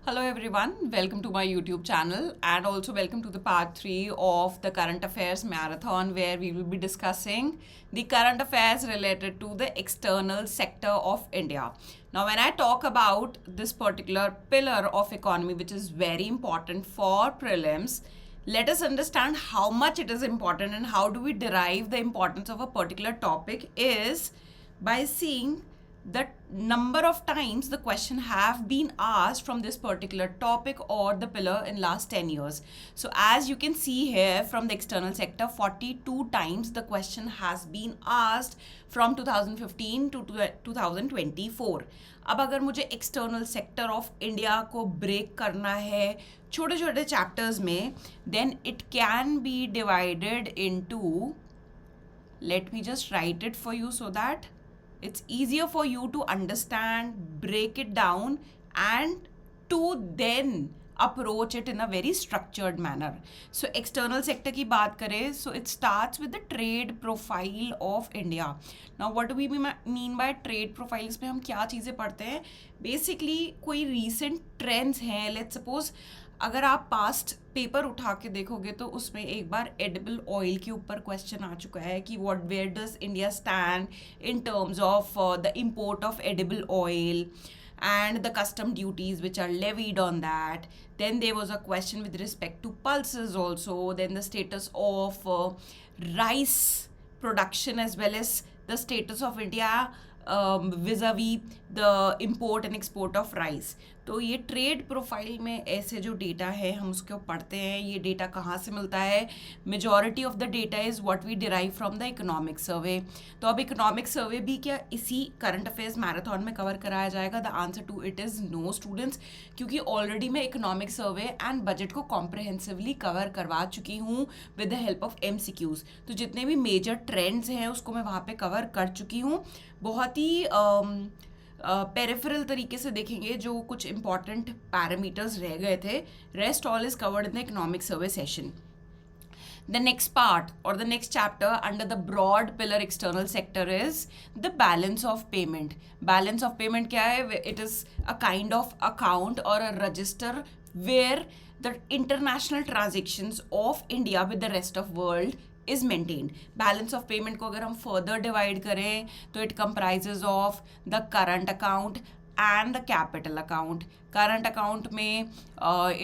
Hello everyone, welcome to my YouTube channel and also welcome to the part 3 of the current affairs marathon where we will be discussing the current affairs related to the external sector of India. Now when I talk about this particular pillar of economy which is very important for prelims, let us understand how much it is important and how do we derive the importance of a particular topic is by seeing the number of times the question have been asked from this particular topic or the pillar in last 10 years. So as you can see here from the external sector, 42 times the question has been asked from 2015 to 2024. अब अगर मुझे external sector of India को break करना है छोटे छोटे chapters में, then it can be divided into, let me just write it for you so that it's easier for you to understand, break it down, and to then approach it in a very structured manner. So external sector की बात करें, so it starts with the trade profile of India. Now what do we mean by trade profile? इसमें हम क्या चीज़ें पढ़ते हैं? Basically कोई recent trends हैं. Let's suppose अगर आप पास्ट पेपर उठा के देखोगे तो उसमें एक बार एडिबल ऑयल के ऊपर क्वेश्चन आ चुका है कि what where does India stand in terms of the import of edible oil and the custom duties which are levied on that. Then there was a question with respect to pulses also, then the status of rice production as well as the status of India vis-a-vis the import and export of rice. तो ये trade profile में ऐसे जो data है हम उसको पढ़ते हैं. ये डेटा कहाँ से मिलता है? Majority of the data is what we derive from the economic survey. तो अब इकोनॉमिक सर्वे भी क्या इसी करंट अफेयर्स मैराथन में कवर कराया जाएगा? The answer to it is no students, क्योंकि ऑलरेडी मैं इकोनॉमिक सर्वे एंड बजट को कॉम्प्रहेंसिवली कवर करवा चुकी हूँ with the help of MCQs. तो जितने भी मेजर ट्रेंड्स हैं उसको मैं वहाँ पे कवर कर चुकी हूँ. बहुत ही पेरिफेरल तरीके से देखेंगे जो कुछ इंपॉर्टेंट पैरामीटर्स रह गए थे. Rest all is covered in the economic survey session. The next part or the next chapter under the broad pillar external sector is the balance of payment. Balance of payment क्या है? It is a kind of account or a register where the international transactions of India with the rest of world is maintained. Balance of payment को अगर हम further divide करें तो it comprises of the current account and the capital account. Current account में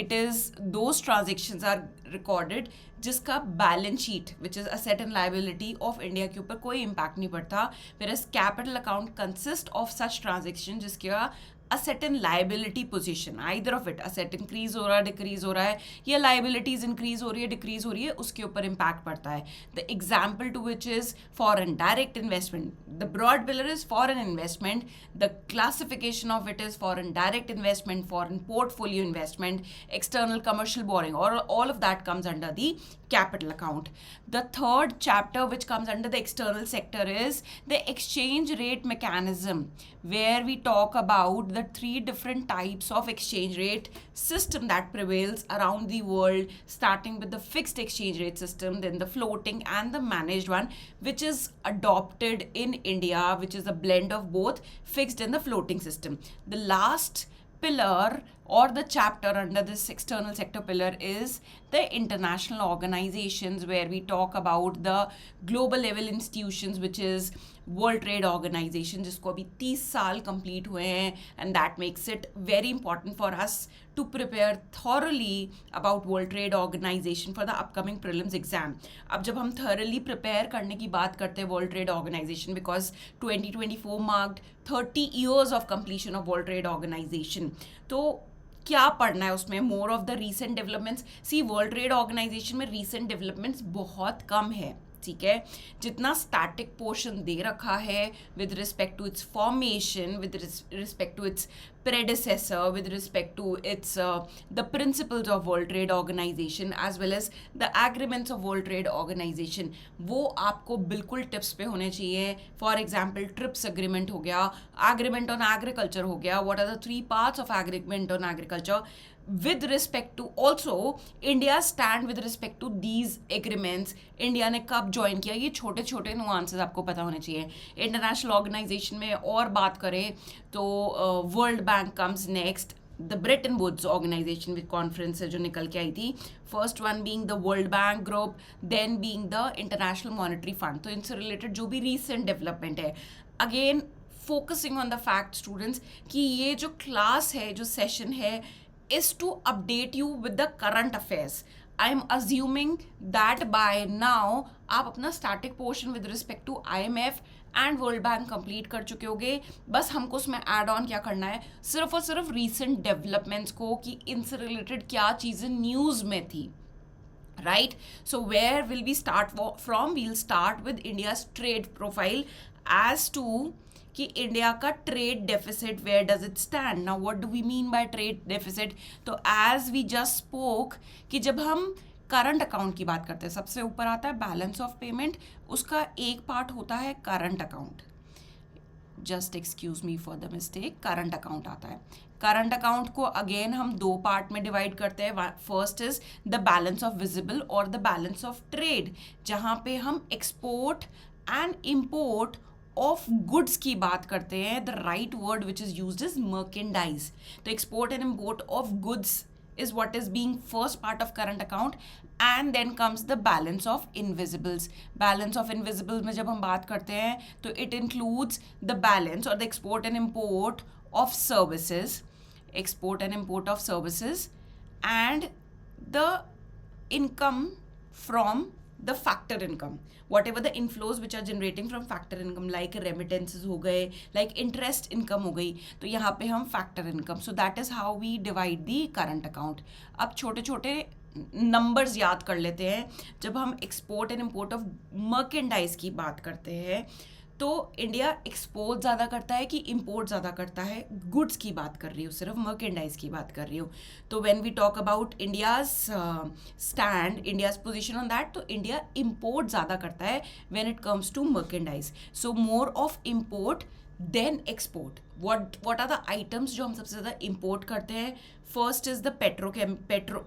it is those transactions are recorded जिसका balance sheet which is asset and liability of India के ऊपर कोई impact नहीं पड़ता. Whereas capital account consists of such transaction जिसका asset and liability position, either of it, asset increase हो रहा है, decrease हो रहा है, या liabilities increase हो रही है, decrease हो रही है, उसके ऊपर impact पड़ता है. The example to which is foreign direct investment. The broad pillar is foreign investment. The classification of it is foreign direct investment, foreign portfolio investment, external commercial borrowing, or all of that comes under the capital account. The third chapter which comes under the external sector is the exchange rate mechanism, where we talk about the three different types of exchange rate system that prevails around the world, starting with the fixed exchange rate system, then the floating and the managed one, which is adopted in India, which is a blend of both fixed and the floating system. The last pillar or the chapter under this external sector pillar is the international organizations, where we talk about the global level institutions which is world trade organisation, जिसको अभी 30 साल complete हुए हैं, and that makes it very important for us to prepare thoroughly about world trade organisation for the upcoming prelims exam. अब जब हम thoroughly prepare करने की बात करते हैं world trade organisation, because 2024 marked 30 years of completion of world trade organisation, तो क्या पढ़ना है उसमें? More of the recent developments. See, world trade organisation में रीसेंट डेवलपमेंट्स बहुत कम है, ठीक है. जितना स्टैटिक पोर्शन दे रखा है with respect to its formation, with respect to its predecessor, with respect to its the principles of World Trade Organization as well as the agreements of World Trade Organization, वो आपको बिल्कुल tips पे होने चाहिए. For example trips agreement हो गया, agreement on agriculture हो गया, what are the 3 parts of agreement on agriculture, with respect to also India stand with respect to these agreements, India ने कब ज्वाइन किया, ये छोटे छोटे नुआंसेस आपको पता होने चाहिए. इंटरनेशनल ऑर्गेनाइजेशन में और बात करें तो world bank comes next, the Bretton Woods organisation with conference से जो निकल के आई थी, first one being the world bank group, then being the international monetary fund. तो इनसे रिलेटेड जो भी रिसेंट डेवलपमेंट है, again focusing on the fact students कि ये जो क्लास है, जो सेशन है, is to update you with the current affairs. I am assuming that by now आप अपना static portion with respect to IMF and world bank complete कर चुके होगे। बस हमको उसमें एड ऑन क्या करना है, सिर्फ और सिर्फ रीसेंट डेवलपमेंट्स को, कि इनसे रिलेटेड क्या चीज़ें न्यूज़ में थी, right? So where will we start from? We'll start with India's trade profile as to कि इंडिया का trade deficit, where does it stand now, what do we mean by trade deficit? तो as we just spoke कि जब हम current account की बात करते हैं, सबसे ऊपर आता है बैलेंस ऑफ पेमेंट, उसका एक पार्ट होता है current account, just excuse me for the mistake, current account आता है। करंट अकाउंट को अगेन हम दो पार्ट में डिवाइड करते हैं। First is the balance of visible और द बैलेंस ऑफ ट्रेड, जहाँ पे हम export and import of goods की बात करते हैं। The right word which is used is merchandise. तो export and import of goods is what is being first part of current account, and then comes the balance of invisibles. Balance of invisibles में जब हम बात करते हैं तो it includes the balance or the export and import of services, export and import of services, and the income from the factor income, whatever the inflows which are generating from factor income, like remittances हो गए, like interest income हो गई, तो यहाँ पे हम factor income. So that is how we divide the current account. अब छोटे छोटे नंबर्स याद कर लेते हैं। जब हम export and import of merchandise की बात करते हैं तो इंडिया एक्सपोर्ट ज़्यादा करता है कि इंपोर्ट ज़्यादा करता है? गुड्स की बात कर रही हूँ, सिर्फ मर्केंडाइज की बात कर रही हूँ। तो when we talk about India's stand, India's position on that, तो इंडिया इंपोर्ट ज़्यादा करता है when it comes to merchandise. So more of import than export. what are the items जो हम सबसे ज़्यादा इंपोर्ट करते हैं? First is the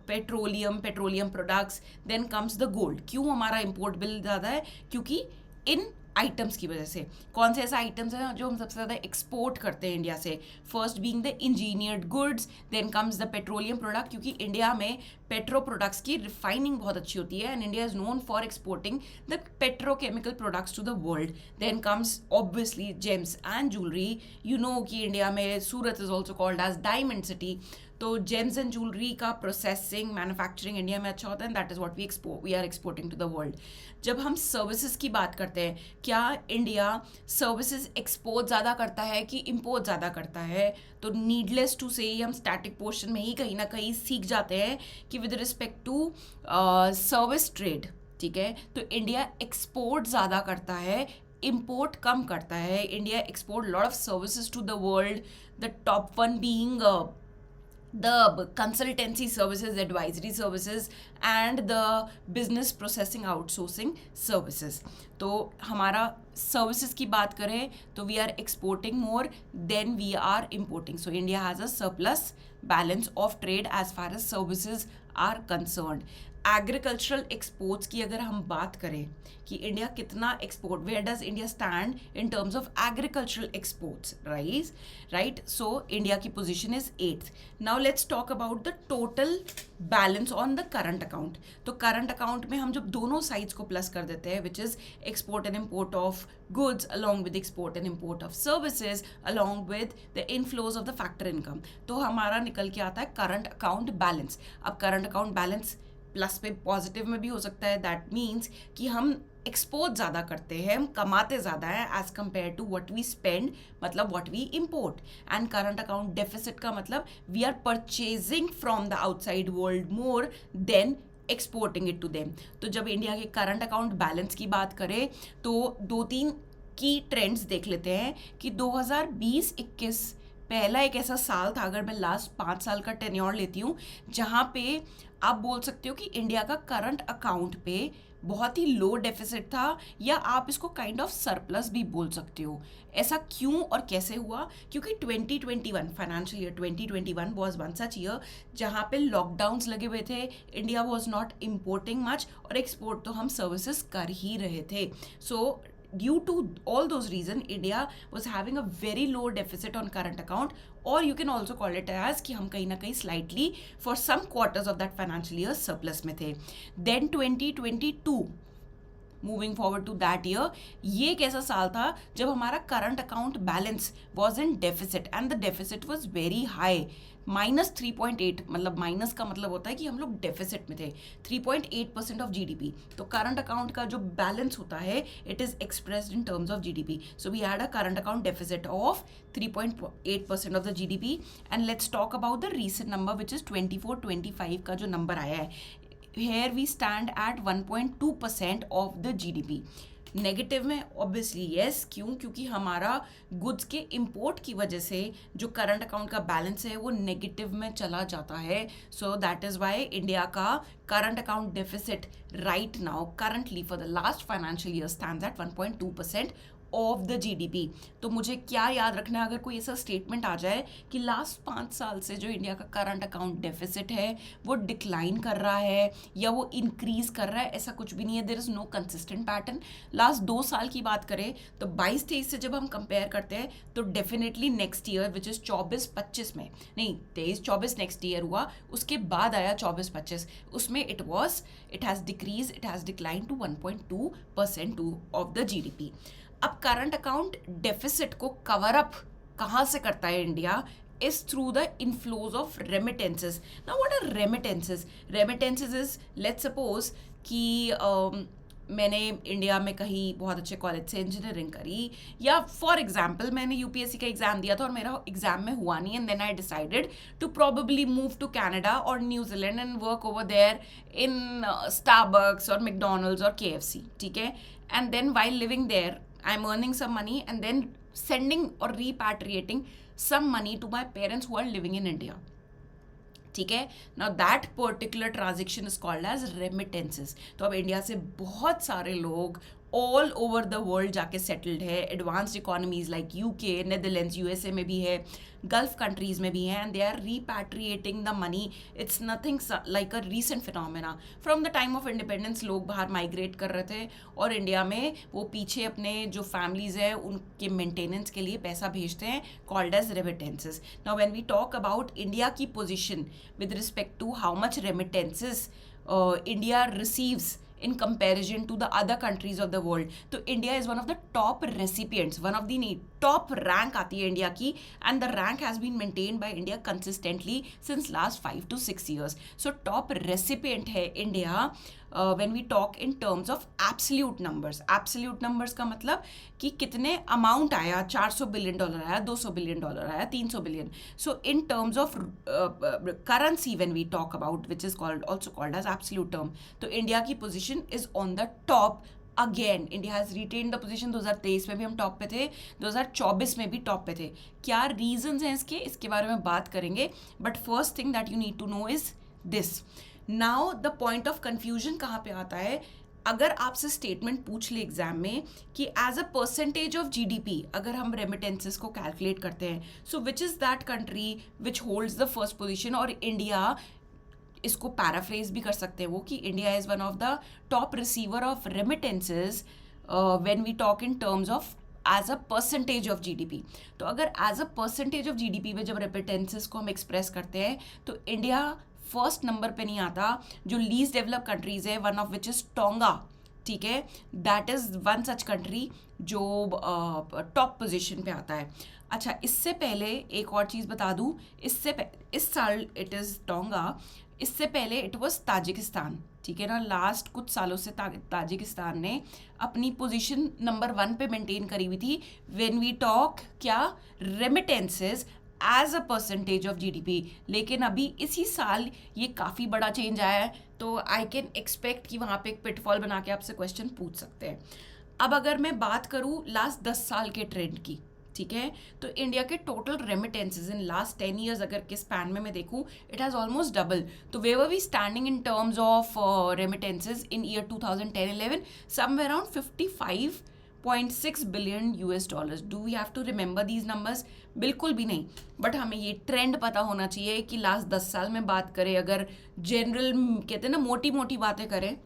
petroleum products, then comes the gold. क्यों हमारा इंपोर्ट बिल ज़्यादा है? क्योंकि इन आइटम्स की वजह से। कौन से ऐसे आइटम्स हैं जो हम सबसे ज़्यादा एक्सपोर्ट करते हैं इंडिया से? First being the engineered goods, then comes the petroleum product, क्योंकि इंडिया में पेट्रो प्रोडक्ट्स की रिफाइनिंग बहुत अच्छी होती है and India is known for exporting the petrochemical products to the world. Then comes obviously gems and jewellery. You know कि India में Surat is also called as diamond city, तो gems and jewellery का processing, manufacturing India में अच्छा होता है, that is what we are exporting to the world. जब हम सर्विसेज की बात करते हैं, क्या इंडिया सर्विसेज एक्सपोर्ट ज़्यादा करता है कि इंपोर्ट ज़्यादा करता है? तो नीडलेस टू से हम स्टैटिक पोर्शन में ही कहीं ना कहीं सीख जाते हैं कि with respect to service trade, ठीक है, तो इंडिया एक्सपोर्ट ज़्यादा करता है, import कम करता है। India export lot of services to the world, the top one being the consultancy services, advisory services and the business processing outsourcing services. तो हमारा सर्विसेज की बात करें तो we are exporting more than we are importing. So India has a surplus balance of trade as far as services are concerned. Agricultural exports की अगर हम बात करें कि इंडिया कितना export, where does India stand in terms of agricultural exports, right? So India की position is 8th। Now let's talk about the total balance on the current account. तो current account में हम जब दोनों साइड्स को plus कर देते हैं, which is export and import of goods along with export and import of services along with the inflows of the factor income, तो हमारा निकल के आता है करंट अकाउंट बैलेंस। अब करंट अकाउंट बैलेंस प्लस पे पॉजिटिव में भी हो सकता है, दैट मीन्स कि हम एक्सपोर्ट ज़्यादा करते हैं, हम कमाते ज़्यादा है as compare to what we spend, मतलब what we import. And current account deficit का मतलब we are purchasing from the outside world more than exporting it to them. तो जब इंडिया के करंट अकाउंट बैलेंस की बात करें तो 2-3 की ट्रेंड्स देख लेते हैं कि 2020-21 पहला एक ऐसा साल था, अगर मैं लास्ट 5 साल का टेन्योर लेती हूँ, जहाँ पे आप बोल सकते हो कि इंडिया का करंट अकाउंट पे बहुत ही लो डेफिसिट था, या आप इसको काइंड ऑफ सरप्लस भी बोल सकते हो। ऐसा क्यों और कैसे हुआ? क्योंकि 2021 financial year 2021 was one such year जहाँ पे लॉकडाउन्स लगे हुए थे, India was not importing much और एक्सपोर्ट तो हम सर्विसेज कर ही रहे थे। सो due to all those reasons, India was having a very low deficit on current account, or you can also call it as कि हम कहीं ना कहीं slightly for some quarters of that financial year surplus में थे. Then 2022, moving forward to that year, ये एक ऐसा साल था जब हमारा current account balance was in deficit and the deficit was very high, -3.8. मतलब माइनस का मतलब होता है कि हम लोग डेफिसिट में थे, 3.8% ऑफ जीडीपी. तो करंट अकाउंट का जो बैलेंस होता है it is expressed in terms of GDP. So we had a current account deficit of 3.8% of the GDP. And let's talk about the recent number which is 24-25 का जो number आया है. Here we stand at 1.2% of the GDP. Negative में obviously yes. क्यों? क्योंकि हमारा goods के import की वजह से जो करंट अकाउंट का बैलेंस है वो नेगेटिव में चला जाता है. So that is why India का current account deficit right now currently for the last financial year stands at 1.2% of the GDP. तो मुझे क्या याद रखना है अगर कोई ऐसा स्टेटमेंट आ जाए कि लास्ट 5 साल से जो इंडिया का करंट अकाउंट डेफिसिट है वो डिक्लाइन कर रहा है या वो इंक्रीज कर रहा है, ऐसा कुछ भी नहीं है. There is no consistent pattern. Last 2 साल की बात करें तो 22-23 से जब हम कंपेयर करते हैं तो definitely next year which is 24-25 में, नहीं 23-24 नेक्स्ट ईयर हुआ, उसके बाद आया 24-25, उसमें it has decrease, it has decline to 1.2% of the GDP. अब करंट अकाउंट डेफिसिट को कवर अप कहाँ से करता है India? is through the inflows of remittances. Now what are remittances? Remittances is, let's suppose कि मैंने इंडिया में कहीं बहुत अच्छे कॉलेज से इंजीनियरिंग करी, या फॉर एग्जाम्पल मैंने यूपीएससी का एग्जाम दिया था और मेरा एग्जाम में हुआ नहीं, and then I decided to probably move to Canada और New Zealand and work over there in Starbucks और मैकडोनल्ड्स और केएफसी. ठीक है, and then while living there I am earning some money and then sending or repatriating some money to my parents who are living in India. ठीक है, now that particular transaction is called as remittances. तो अब India से बहुत सारे लोग all over the world जाके settled है. Advanced economies like UK, Netherlands, USA में भी है, गल्फ कंट्रीज में भी है, and they are repatriating the money. It's nothing like a recent phenomena. From the time of independence लोग बाहर माइग्रेट कर रहे थे और इंडिया में वो पीछे अपने जो फैमिलीज है उनके मेंटेनेंस के लिए पैसा भेजते हैं, called as remittances. Now when we talk about India की position with respect to how much remittances India receives in comparison to the other countries of the world. So India is one of the top recipients, one of the top rank आती है India की, and the rank has been maintained by India consistently since last 5 to 6 years. So top recipient है India when we talk in terms of absolute numbers. Absolute numbers का मतलब कि कितने amount आया, $400 billion आया, $200 बिलियन आया, $300 billion. So in terms of currency when we talk about, which is also called as absolute term, तो India की position is on the top. Again India has retain the position. 2023 में भी हम top पे थे, 2024 में भी टॉप पे थे. क्या रीजंस हैं इसके बारे में बात करेंगे, but first thing that you need to know is this. Now the point of confusion कहाँ पे आता है? अगर आपसे स्टेटमेंट पूछ ले एग्जाम में कि as a percentage of GDP अगर हम रेमिटेंसेस को कैलकुलेट करते हैं, so which is that country which holds the first position, और इंडिया इसको पैराफ्रेज भी कर सकते हैं वो कि India is one of the top receiver of remittances when we talk in terms of as a percentage of GDP. तो अगर as a percentage of GDP में जब रेमिटेंसेस को हम एक्सप्रेस करते हैं तो इंडिया फर्स्ट नंबर पे नहीं आता. जो लीस्ट डेवलप कंट्रीज है, one of which is tonga, ठीक है, that is one such country जो टॉप पोजीशन पे आता है. अच्छा, इससे पहले एक और चीज़ बता दूँ, इस साल इट इज़ टोंगा, इससे पहले इट वॉज ताजिकिस्तान. ठीक है ना, लास्ट कुछ सालों से ताजिकिस्तान ने अपनी पोजीशन नंबर 1 पे मेंटेन करी हुई थी व्हेन वी टॉक क्या remittances as a percentage of GDP. लेकिन अभी इसी साल ये काफ़ी बड़ा चेंज आया है, तो आई कैन एक्सपेक्ट कि वहाँ पे एक पिटफॉल बना के आपसे क्वेश्चन पूछ सकते हैं. अब अगर मैं बात करूँ लास्ट 10 साल के ट्रेंड की, ठीक है, तो इंडिया के total remittances in last 10 years अगर के स्पैन में मैं देखूँ, इट हैज़ ऑलमोस्ट डबल. तो where were we standing in terms of remittances in year 2010-11, somewhere around $55.6 billion. Do we have to remember these numbers? बिल्कुल भी नहीं, बट हमें ये ट्रेंड पता होना चाहिए कि लास्ट 10 साल में बात करें, अगर जनरल कहते हैं ना मोटी मोटी बातें करें,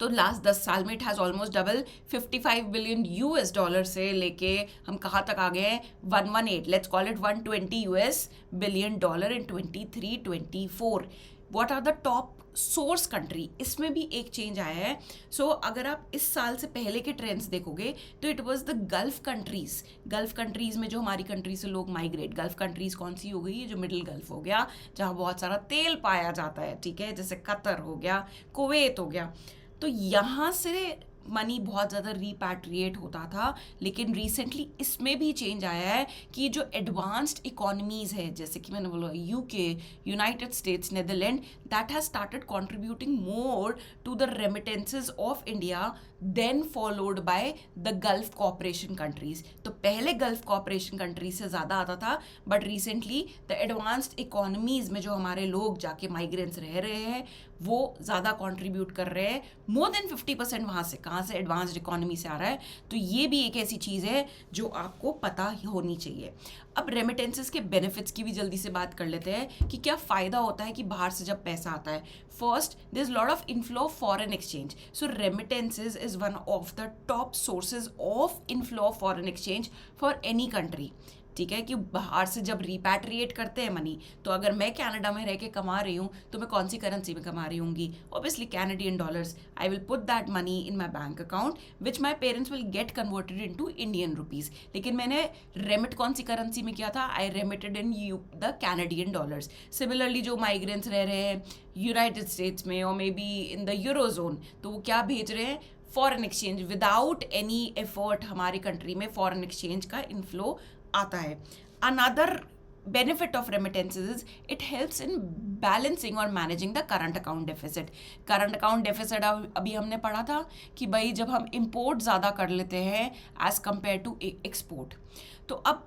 तो लास्ट 10 साल में it has almost double, 55 billion US dollar से लेके हम कहाँ तक आ गए हैं, 118, let's call it 120 US billion dollar in 23-24. What are the top source country, इसमें भी एक चेंज आया है. सो अगर आप इस साल से पहले के ट्रेंड्स देखोगे तो it was the gulf countries. Gulf countries में जो हमारी कंट्री से लोग माइग्रेट, गल्फ कंट्रीज कौन सी हो गई, ये जो मिडिल गल्फ हो गया जहाँ बहुत सारा तेल पाया जाता है, ठीक है, जैसे कतर हो गया, कुवैत हो गया. तो यहाँ से मनी बहुत ज़्यादा रिपैट्रिएट होता था. लेकिन रिसेंटली इसमें भी चेंज आया है कि जो एडवांस्ड इकोनॉमीज़ है, जैसे कि मैंने बोला UK, United States, Netherland, that has started contributing more to the remittances of India then followed by the Gulf cooperation countries. तो पहले गल्फ कॉपरेशन कंट्रीज से ज़्यादा आता था, but recently the advanced economies में जो हमारे लोग जाके माइग्रेंट्स रह रहे हैं वो ज़्यादा कंट्रीब्यूट कर रहे हैं, मोर देन 50% वहाँ से, कहाँ से, एडवांस्ड इकोनॉमी से आ रहा है. तो ये भी एक ऐसी चीज़ है जो आपको पता होनी चाहिए. अब रेमिटेंसेस के बेनिफिट्स की भी जल्दी से बात कर लेते हैं कि क्या फ़ायदा होता है कि बाहर से जब पैसा आता है. First, there is lot of inflow of foreign exchange. So remittances is one of the top sources of inflow of foreign exchange for any country. ठीक है, कि बाहर से जब रिपैट्रिएट करते हैं मनी, तो अगर मैं कनाडा में रह के कमा रही हूँ तो मैं कौन सी करेंसी में कमा रही होंगी, obviously Canadian dollars. I will put that money in my bank account which my parents will get converted into Indian rupees. लेकिन मैंने रेमिट कौन सी करेंसी में किया था, I remitted in the Canadian dollars. Similarly जो migrants रह रहे हैं यूनाइटेड स्टेट्स में और may be in the eurozone, तो वो क्या भेज रहे हैं, foreign exchange. Without any effort हमारी कंट्री में फॉरेन एक्सचेंज का इनफ्लो आता है. Another benefit of remittances is it helps in balancing or managing the current account deficit. current account deficit अभी हमने पढ़ा था कि भाई जब हम import ज़्यादा कर लेते हैं as compared to export, तो अब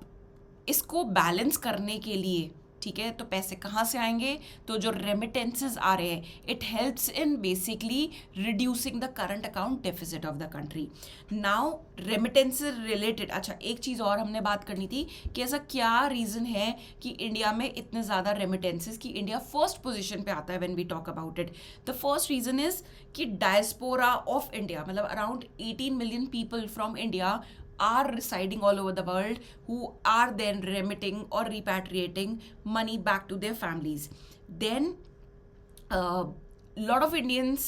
इसको बैलेंस करने के लिए, ठीक है, तो पैसे कहाँ से आएंगे, तो जो रेमिटेंसेस आ रहे हैं, it helps in basically reducing the current account deficit of the country. Now remittances related, अच्छा एक चीज़ और हमने बात करनी थी कि ऐसा क्या रीज़न है कि इंडिया में इतने ज़्यादा रेमिटेंसेस, कि इंडिया फर्स्ट पोजीशन पे आता है when we talk about it. The first reason is कि डायस्पोरा ऑफ इंडिया, मतलब around 18 million people from India are residing all over the world who are then remitting or repatriating money back to their families. Then lot of Indians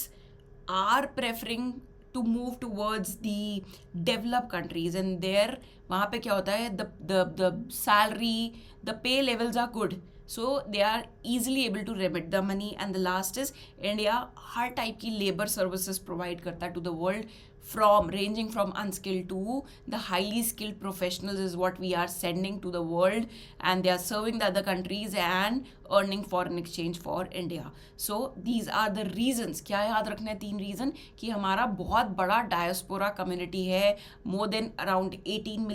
are preferring to move towards the developed countries, and there वहाँ पे क्या होता है, the salary, the pay levels are good, so they are easily able to remit the money. And the last is India her type की labor services provide करता है to the world, from ranging from unskilled to the highly skilled professionals is what we are sending to the world, and they are serving the other countries and earning foreign exchange for India. So these are the reasons. क्या याद रखना है, 3 reason, कि हमारा बहुत बड़ा diaspora community है, more than around 18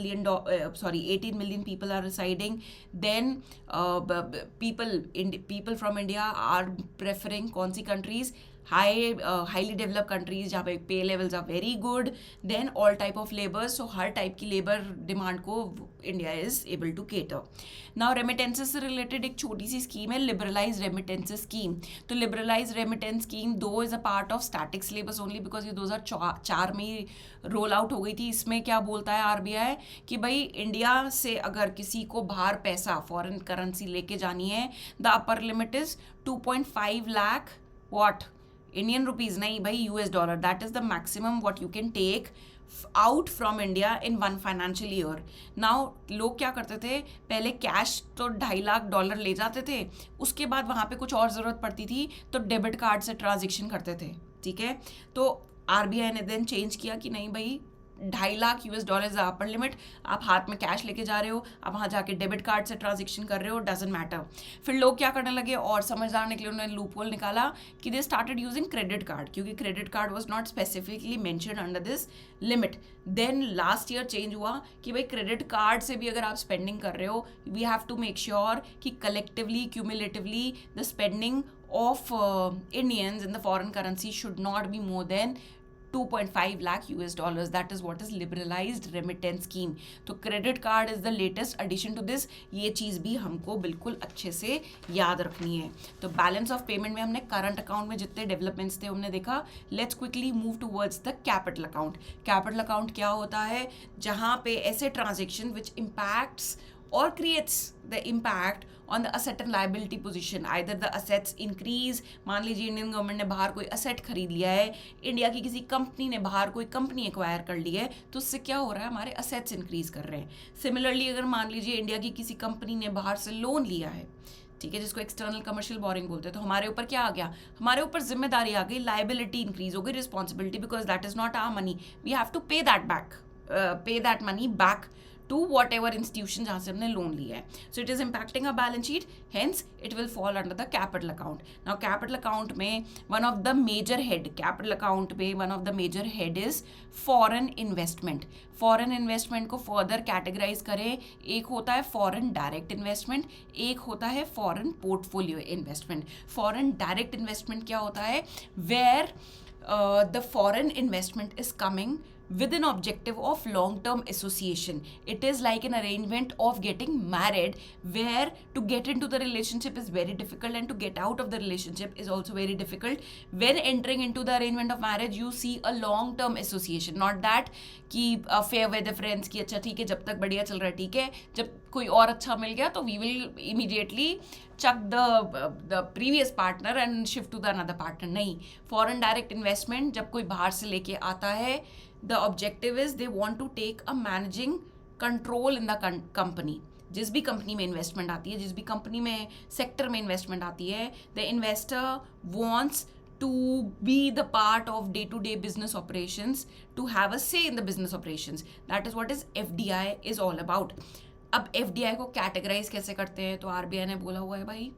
million people are residing. Then people from India are preferring कौन सी countries, highly developed countries जहाँ पे पे levels are very good, then all type of labour. So हर टाइप की लेबर डिमांड को India is able to cater. Now remittances से related एक छोटी सी स्कीम है, लिबरलाइज रेमिटेंसेस स्कीम. तो लिबरलाइज रेमिटेंस स्कीम दो is a part of static syllabus only, because ये 2004 में ही रोल आउट हो गई थी. इसमें क्या बोलता है आरबीआई कि भाई इंडिया से अगर किसी को बाहर पैसा फॉरेन करेंसी लेके जानी है, the upper limit is 2.5 lakh what Indian rupees, नहीं भाई US dollar. That is the maximum what you can take out from India in 1 financial year. Now लोग क्या करते थे, पहले कैश तो $2.5 लाख ले जाते थे, उसके बाद वहाँ पे कुछ और ज़रूरत पड़ती थी तो डेबिट कार्ड से ट्रांजेक्शन करते थे. ठीक है, तो आरबीआई ने देन चेंज किया कि नहीं भाई $2.5 lakh US dollar upper limit. आप हाथ में कैश लेके जा रहे हो, आप वहाँ जाके डेबिट कार्ड से ट्रांजेक्शन कर रहे हो, डजेंट मैटर. फिर लोग क्या करने लगे, और समझदार निकले, उन्होंने लूप होल निकाला कि they started using credit card, क्योंकि credit card was not specifically mentioned under this limit. Then last year change हुआ कि भाई क्रेडिट कार्ड से भी अगर आप स्पेंडिंग कर रहे हो, we have to make sure कि collectively cumulatively the spending of Indians in the foreign currency should not be more than 2.5 lakh US dollars. That is what is liberalized remittance scheme. तो credit card is the latest addition to this. ये चीज़ भी हमको बिल्कुल अच्छे से याद रखनी है. तो balance of payment में हमने current account में जितने developments थे हमने देखा. Let's quickly move towards the capital account. Capital account क्या होता है? जहाँ पे ऐसे transaction which impacts or creates the impact on the asset and liability position. Either the assets increase, मान लीजिए इंडियन गवर्नमेंट ने बाहर कोई असेट खरीद लिया है, इंडिया की किसी कंपनी ने बाहर कोई कंपनी एक्वायर कर ली है, तो उससे क्या हो रहा है, हमारे असेट्स इंक्रीज कर रहे हैं. सिमिलरली अगर मान लीजिए इंडिया की किसी कंपनी ने बाहर से लोन लिया है, ठीक है, जिसको एक्सटर्नल कमर्शियल बोरिंग बोलते हैं, तो हमारे ऊपर क्या आ गया, हमारे ऊपर जिम्मेदारी आ गई, लाइबिलिटी इंक्रीज हो गई, responsibility, because that is not our money, we have to pay that back, pay that money back to whatever institution जहाँ से हमने लोन लिया है. So it is impacting our balance sheet, hence it will fall under the capital account. Now capital account में one of the major head, capital account में one of the major head is foreign investment. Foreign investment को further categorize करें, एक होता है foreign direct investment, एक होता है foreign portfolio investment. Foreign direct investment क्या होता है, where the foreign investment is coming with an objective of long-term association. It is like an arrangement of getting married, where to get into the relationship is very difficult and to get out of the relationship is also very difficult. When entering into the arrangement of marriage, you see a long-term association, not that कि fair weather friends कि अच्छा ठीक है जब तक बढ़िया चल रहा है ठीक है, जब कोई और अच्छा मिल गया तो we will immediately chuck the previous partner and shift to the another partner. नहीं, foreign direct investment जब कोई बाहर से लेके आता है, the objective is they want to take a managing control in the company. जिस भी कंपनी में इन्वेस्टमेंट आती है, जिस भी कंपनी में सेक्टर में इन्वेस्टमेंट आती है, the investor wants to be the part of day-to-day business operations, to have a say in the business operations. That is what is FDI is all about. अब FDI को categorise कैसे करते हैं, तो RBI ने बोला हुआ है भाई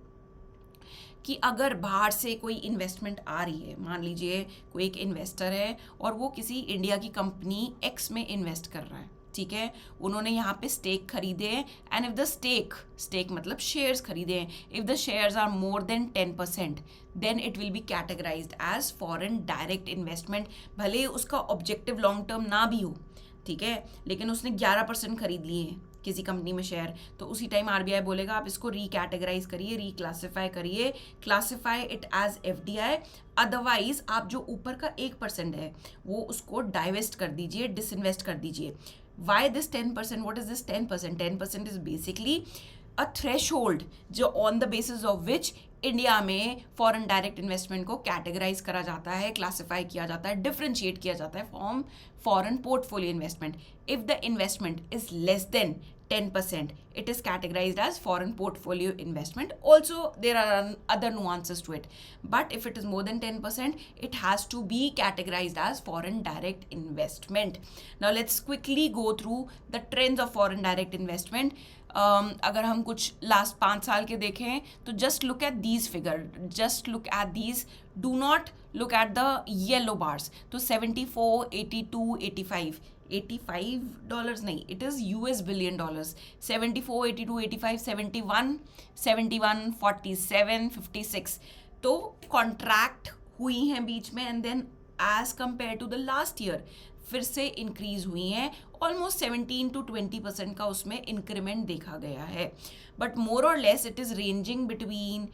कि अगर बाहर से कोई इन्वेस्टमेंट आ रही है, मान लीजिए कोई एक इन्वेस्टर है और वो किसी इंडिया की कंपनी X में इन्वेस्ट कर रहा है, ठीक है, उन्होंने यहाँ पे स्टेक खरीदे हैं, एंड इफ द स्टेक मतलब शेयर्स खरीदे हैं, if the shares are more than 10%, then it will be categorised as foreign direct investment. भले उसका ऑब्जेक्टिव लॉन्ग टर्म ना भी हो, ठीक है, लेकिन उसने 11% खरीद लिए हैं किसी कंपनी में शेयर, तो उसी टाइम RBI बोलेगा आप इसको रीकैटेगराइज करिए, रीक्लासीफाई करिए, classify it as FDI. Otherwise आप जो ऊपर का 1% है वो उसको डाइवेस्ट कर दीजिए, डिसइन्वेस्ट कर दीजिए. Why this 10%? What is this 10%? 10% is basically a threshold जो on the basis of which India में फॉरेन डायरेक्ट इन्वेस्टमेंट को कैटेगराइज करा जाता है, क्लासीफाई किया जाता है, डिफ्रेंशिएट किया जाता है from foreign portfolio investment. If the investment is less than 10%, it is categorized as foreign portfolio investment. Also, there are other nuances to it. But if it is more than 10%, it has to be categorized as foreign direct investment. Now, let's quickly go through the trends of foreign direct investment. अगर हम कुछ last 5 साल के देखें तो just look at these figure. Just look at these. Do not look at the yellow bars. तो 74, 82, 85. $85 नहीं, it is US billion dollars. 74, 82, 85, 71, 71, 47, 56. तो कॉन्ट्रैक्ट हुई हैं बीच में, and then as compare to the last year फिर से इंक्रीज हुई हैं. ऑलमोस्ट 17 to 20% का उसमें इंक्रीमेंट देखा गया है. बट मोर और less it is ranging between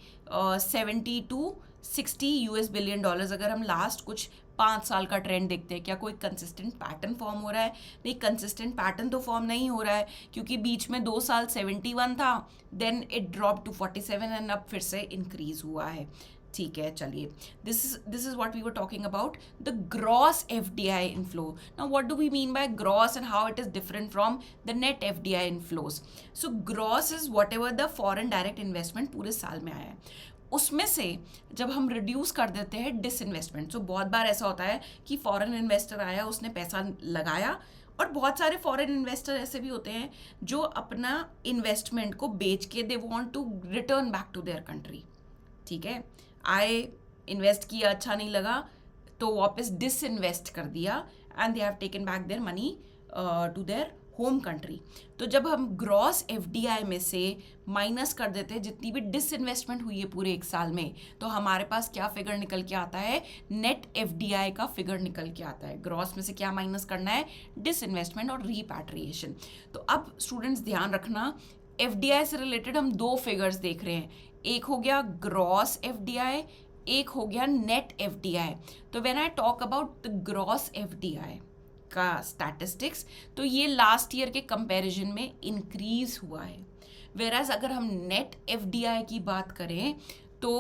70 to 60 US billion dollars. अगर हम लास्ट कुछ 5 साल का ट्रेंड देखते हैं, क्या कोई कंसिस्टेंट पैटर्न फॉर्म हो रहा है? नहीं, कंसिस्टेंट पैटर्न तो फॉर्म नहीं हो रहा है, क्योंकि बीच में 2 साल 71 था, then it drop to 47 and अब फिर से इंक्रीज हुआ है. ठीक है, चलिए, this is what we were talking about the gross FDI inflow. Now what do we mean by gross and how it is different from the net FDI inflows. So gross is whatever the foreign direct investment पूरे साल में आया है, उसमें से जब हम reduce कर देते हैं डिसइन्वेस्टमेंट. सो बहुत बार ऐसा होता है कि फॉरेन इन्वेस्टर आया, उसने पैसा लगाया, और बहुत सारे फॉरेन इन्वेस्टर ऐसे भी होते हैं जो अपना इन्वेस्टमेंट को बेच के they want to return back to their country. ठीक है, आए, इन्वेस्ट किया, अच्छा नहीं लगा तो वापस डिसइन्वेस्ट कर दिया, and they have taken back their money to their home country. तो जब हम ग्रॉस एफडीआई में से माइनस कर देते हैं जितनी भी डिसइन्वेस्टमेंट हुई है पूरे एक साल में, तो हमारे पास क्या फिगर निकल के आता है, नेट एफडीआई का फिगर निकल के आता है। ग्रॉस में से क्या माइनस करना है, डिसइन्वेस्टमेंट और रीपैट्रिएशन। तो अब स्टूडेंट्स ध्यान रखना, एफडीआई से रिलेटेड हम दो फिगर्स देख रहे हैं, एक हो गया ग्रॉस एफडीआई, एक हो गया नेट एफडीआई। तो when I talk about the gross FDI का स्टैटिस्टिक्स, तो ये लास्ट ईयर के कंपैरिजन में इंक्रीज हुआ है। वेराज अगर हम नेट एफडीआई की बात करें तो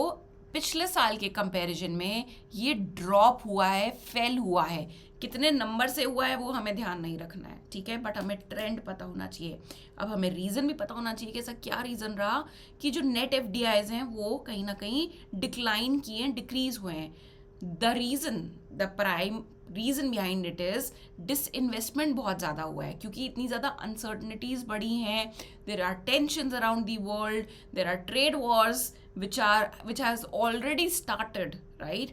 पिछले साल के कंपैरिजन में ये ड्रॉप हुआ है, फेल हुआ है। कितने नंबर से हुआ है वो हमें ध्यान नहीं रखना है, ठीक है, बट हमें ट्रेंड पता होना चाहिए। अब हमें रीज़न भी पता होना चाहिए कि ऐसा क्या रीज़न रहा कि जो नेट एफडीआईज हैं वो कहीं ना कहीं डिक्लाइन किए हैं, डिक्रीज हुए हैं। The prime reason behind it is disinvestment बहुत ज़्यादा हुआ है, क्योंकि इतनी ज़्यादा अनसर्टनिटीज़ बढ़ी हैं, there are tensions around the world, there are trade wars which has already started, right?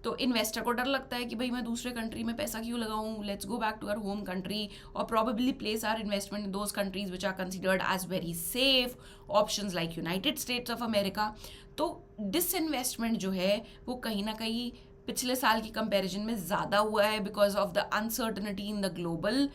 तो इन्वेस्टर को डर लगता है कि भाई मैं दूसरे कंट्री में पैसा क्यों लगाऊं, let's go back to our home country और probably place our investment in those countries which are considered as very safe options like United States of America. तो डिसइन्वेस्टमेंट जो है वो कहीं ना कहीं पिछले साल की कंपैरिजन में ज़्यादा हुआ है because of the uncertainty in the global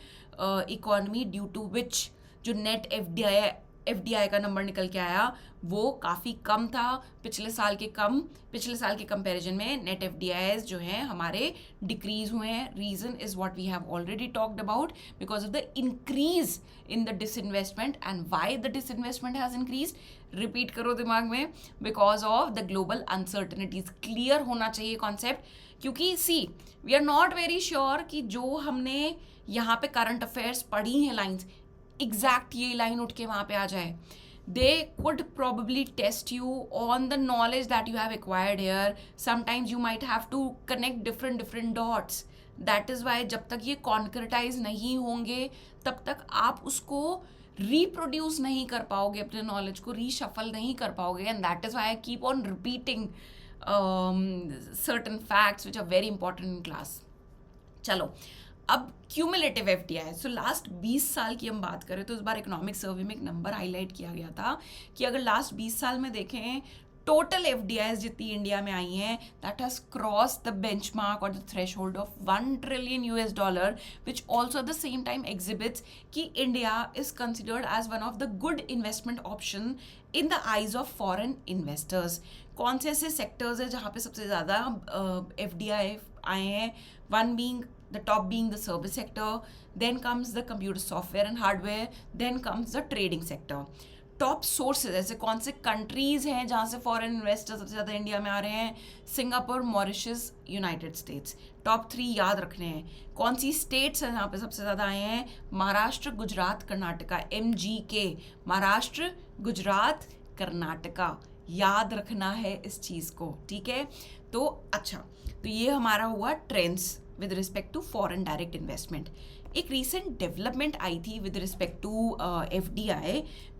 economy, due to which जो नेट एफडीआई का नंबर निकल के आया वो काफ़ी कम था पिछले साल के कंपैरिजन में। नेट एफडीआईज जो हैं हमारे डिक्रीज हुए हैं। Reason is what we have already talked about, because of the increase in the disinvestment. And why the disinvestment has increase, repeat करो दिमाग में, because of the global uncertainties. Clear होना चाहिए कॉन्सेप्ट, क्योंकि we are not very sure कि जो हमने यहाँ पे करंट अफेयर्स पढ़ी हैं लाइन्स, एग्जैक्ट ये लाइन उठ के वहाँ पे आ जाए। They could probably test you on the knowledge that you have acquired here. Sometimes you might have to connect different dots. That is why जब तक ये concretize नहीं होंगे तब तक आप उसको reproduce नहीं कर पाओगे, अपने knowledge को reshuffle नहीं कर पाओगे। And that is why I keep on repeating certain facts which are very important in class. चलो, अब क्यूमुलेटिव एफडीआई, सो लास्ट 20 साल की हम बात करें तो इस बार इकोनॉमिक सर्वे में एक नंबर हाईलाइट किया गया था कि अगर लास्ट 20 साल में देखें टोटल एफडीआईज जितनी इंडिया में आई हैं, that has cross the benchmark और the threshold of $1 trillion, which also at the same time exhibits कि India is considered as one of the good investment option in the eyes of foreign investors. कौन से ऐसे sectors हैं जहाँ पे सबसे ज़्यादा एफडीआई आए हैं? The top being the service sector, then comes the computer software and hardware, then comes the trading sector. Top sources ऐसे कौन से कंट्रीज हैं जहाँ से फॉरेन इन्वेस्टर सबसे ज़्यादा इंडिया में आ रहे हैं? Singapore, Mauritius, United states. Top 3 याद रखने हैं। कौन सी स्टेट्स हैं जहाँ पे सबसे ज़्यादा आए हैं? महाराष्ट्र, गुजरात, कर्नाटका, MGK, महाराष्ट्र, गुजरात, कर्नाटका। याद रखना है इस चीज़ को, ठीक है? तो अच्छा, तो ये हमारा हुआ trends with respect to foreign direct investment. एक recent development आई थी with respect to FDI,